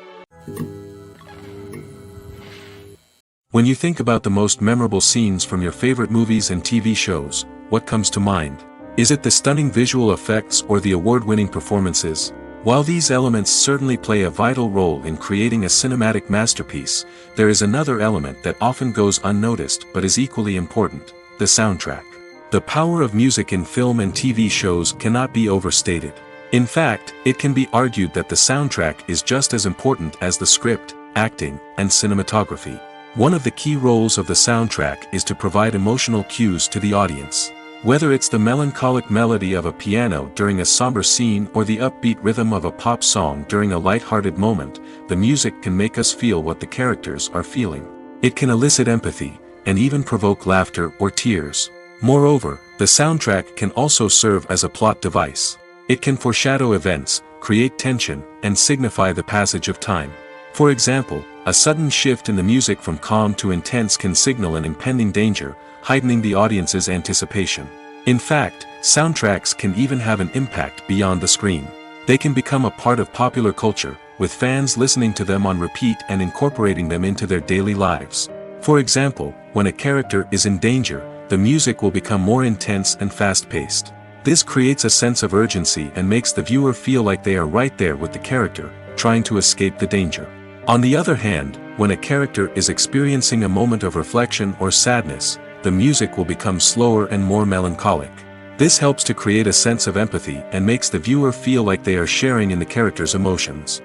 When you think about the most memorable scenes from your favorite movies and TV shows, what comes to mind? Is it the stunning visual effects or the award-winning performances? While these elements certainly play a vital role in creating a cinematic masterpiece, there is another element that often goes unnoticed but is equally important: the soundtrack. The power of music in film and TV shows cannot be overstated. In fact, it can be argued that the soundtrack is just as important as the script, acting, and cinematography. One of the key roles of the soundtrack is to provide emotional cues to the audience. Whether it's the melancholic melody of a piano during a somber scene or the upbeat rhythm of a pop song during a light-hearted moment, the music can make us feel what the characters are feeling. It can elicit empathy, and even provoke laughter or tears. Moreover, the soundtrack can also serve as a plot device. It can foreshadow events, create tension, and signify the passage of time. For example, a sudden shift in the music from calm to intense can signal an impending danger, heightening the audience's anticipation. In fact, soundtracks can even have an impact beyond the screen. They can become a part of popular culture, with fans listening to them on repeat and incorporating them into their daily lives. For example, when a character is in danger, the music will become more intense and fast-paced. This creates a sense of urgency and makes the viewer feel like they are right there with the character, trying to escape the danger. On the other hand, when a character is experiencing a moment of reflection or sadness, the music will become slower and more melancholic. This helps to create a sense of empathy and makes the viewer feel like they are sharing in the character's emotions.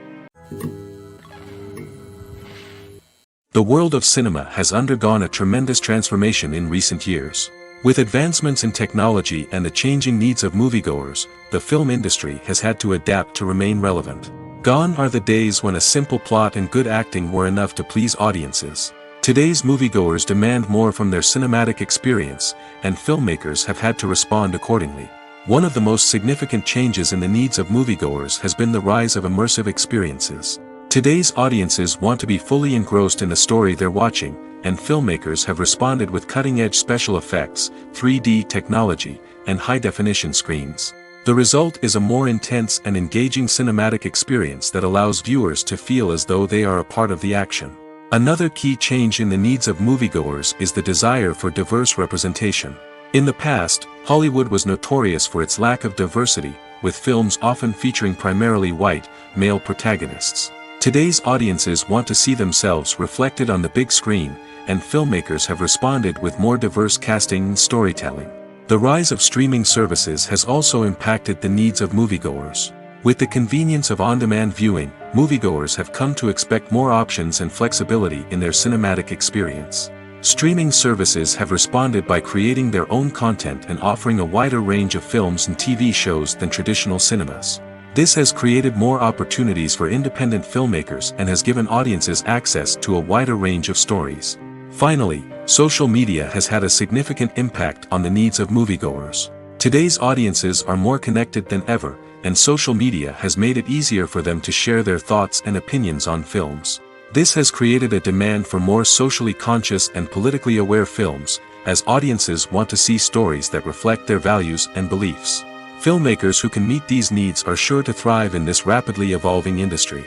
The world of cinema has undergone a tremendous transformation in recent years. With advancements in technology and the changing needs of moviegoers, the film industry has had to adapt to remain relevant. Gone are the days when a simple plot and good acting were enough to please audiences. Today's moviegoers demand more from their cinematic experience, and filmmakers have had to respond accordingly. One of the most significant changes in the needs of moviegoers has been the rise of immersive experiences. Today's audiences want to be fully engrossed in the story they're watching, and filmmakers have responded with cutting-edge special effects, 3D technology, and high-definition screens. The result is a more intense and engaging cinematic experience that allows viewers to feel as though they are a part of the action. Another key change in the needs of moviegoers is the desire for diverse representation. In the past, Hollywood was notorious for its lack of diversity, with films often featuring primarily white, male protagonists. Today's audiences want to see themselves reflected on the big screen, and filmmakers have responded with more diverse casting and storytelling. The rise of streaming services has also impacted the needs of moviegoers. With the convenience of on-demand viewing, moviegoers have come to expect more options and flexibility in their cinematic experience. Streaming services have responded by creating their own content and offering a wider range of films and TV shows than traditional cinemas. This has created more opportunities for independent filmmakers and has given audiences access to a wider range of stories. Finally, social media has had a significant impact on the needs of moviegoers. Today's audiences are more connected than ever, and social media has made it easier for them to share their thoughts and opinions on films. This has created a demand for more socially conscious and politically aware films, as audiences want to see stories that reflect their values and beliefs. Filmmakers who can meet these needs are sure to thrive in this rapidly evolving industry.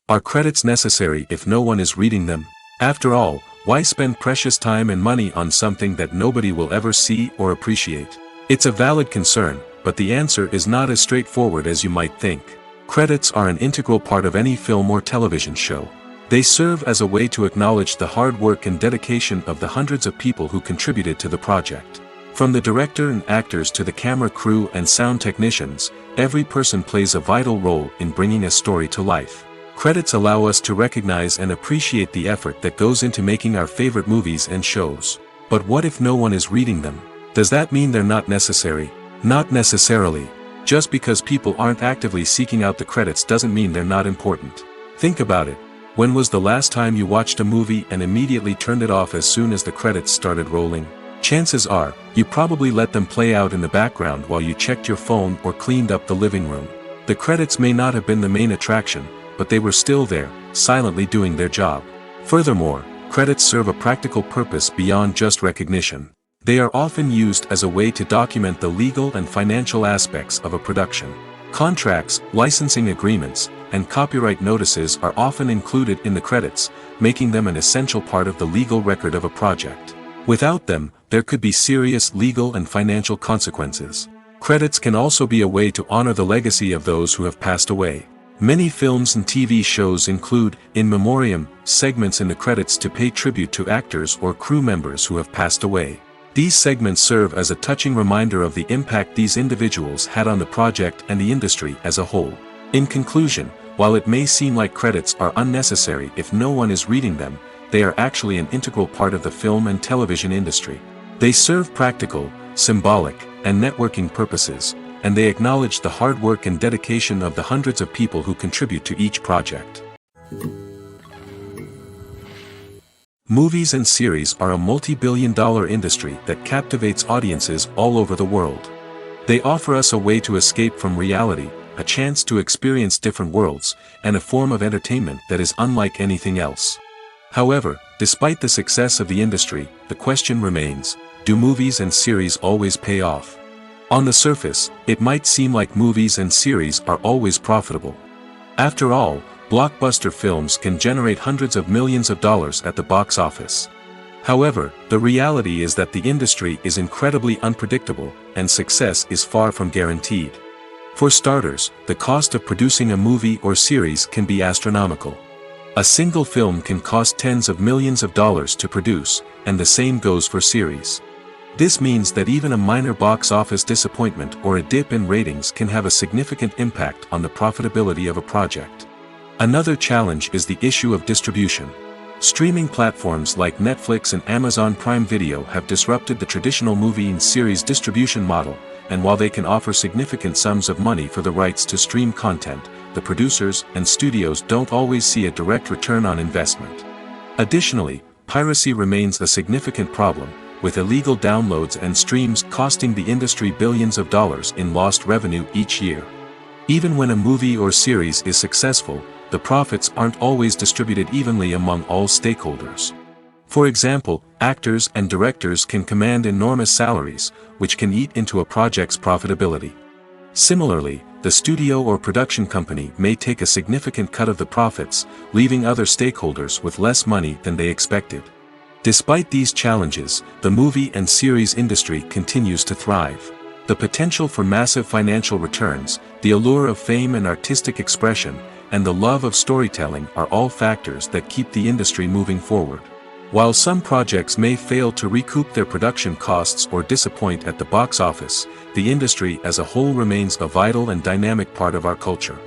Are credits necessary if no one is reading them? After all, why spend precious time and money on something that nobody will ever see or appreciate? It's a valid concern, but the answer is not as straightforward as you might think. Credits are an integral part of any film or television show. They serve as a way to acknowledge the hard work and dedication of the hundreds of people who contributed to the project. From the director and actors to the camera crew and sound technicians, every person plays a vital role in bringing a story to life. Credits allow us to recognize and appreciate the effort that goes into making our favorite movies and shows. But what if no one is reading them? Does that mean they're not necessary? Not necessarily. Just because people aren't actively seeking out the credits doesn't mean they're not important. Think about it. When was the last time you watched a movie and immediately turned it off as soon as the credits started rolling? Chances are, you probably let them play out in the background while you checked your phone or cleaned up the living room. The credits may not have been the main attraction, but they were still there, silently doing their job. Furthermore, credits serve a practical purpose beyond just recognition. They are often used as a way to document the legal and financial aspects of a production. Contracts, licensing agreements, and copyright notices are often included in the credits, making them an essential part of the legal record of a project. Without them, there could be serious legal and financial consequences. Credits can also be a way to honor the legacy of those who have passed away. Many films and TV shows include in memoriam segments in the credits to pay tribute to actors or crew members who have passed away. These segments serve as a touching reminder of the impact these individuals had on the project and the industry as a whole. In conclusion, while it may seem like credits are unnecessary if no one is reading them, they are actually an integral part of the film and television industry. They serve practical, symbolic, and networking purposes, and they acknowledge the hard work and dedication of the hundreds of people who contribute to each project. Movies and series are a multi-billion-dollar industry that captivates audiences all over the world. They offer us a way to escape from reality, a chance to experience different worlds, and a form of entertainment that is unlike anything else. However, despite the success of the industry, the question remains, do movies and series always pay off? On the surface, it might seem like movies and series are always profitable. After all, blockbuster films can generate hundreds of millions of dollars at the box office. However, the reality is that the industry is incredibly unpredictable, and success is far from guaranteed. For starters, the cost of producing a movie or series can be astronomical. A single film can cost tens of millions of dollars to produce, and the same goes for series. This means that even a minor box office disappointment or a dip in ratings can have a significant impact on the profitability of a project. Another challenge is the issue of distribution. Streaming platforms like Netflix and Amazon Prime Video have disrupted the traditional movie and series distribution model, and while they can offer significant sums of money for the rights to stream content, the producers and studios don't always see a direct return on investment. Additionally, piracy remains a significant problem, with illegal downloads and streams costing the industry billions of dollars in lost revenue each year. Even when a movie or series is successful, the profits aren't always distributed evenly among all stakeholders. For example, actors and directors can command enormous salaries, which can eat into a project's profitability. Similarly, the studio or production company may take a significant cut of the profits, leaving other stakeholders with less money than they expected. Despite these challenges, the movie and series industry continues to thrive. The potential for massive financial returns, the allure of fame and artistic expression, and the love of storytelling are all factors that keep the industry moving forward. While some projects may fail to recoup their production costs or disappoint at the box office, the industry as a whole remains a vital and dynamic part of our culture.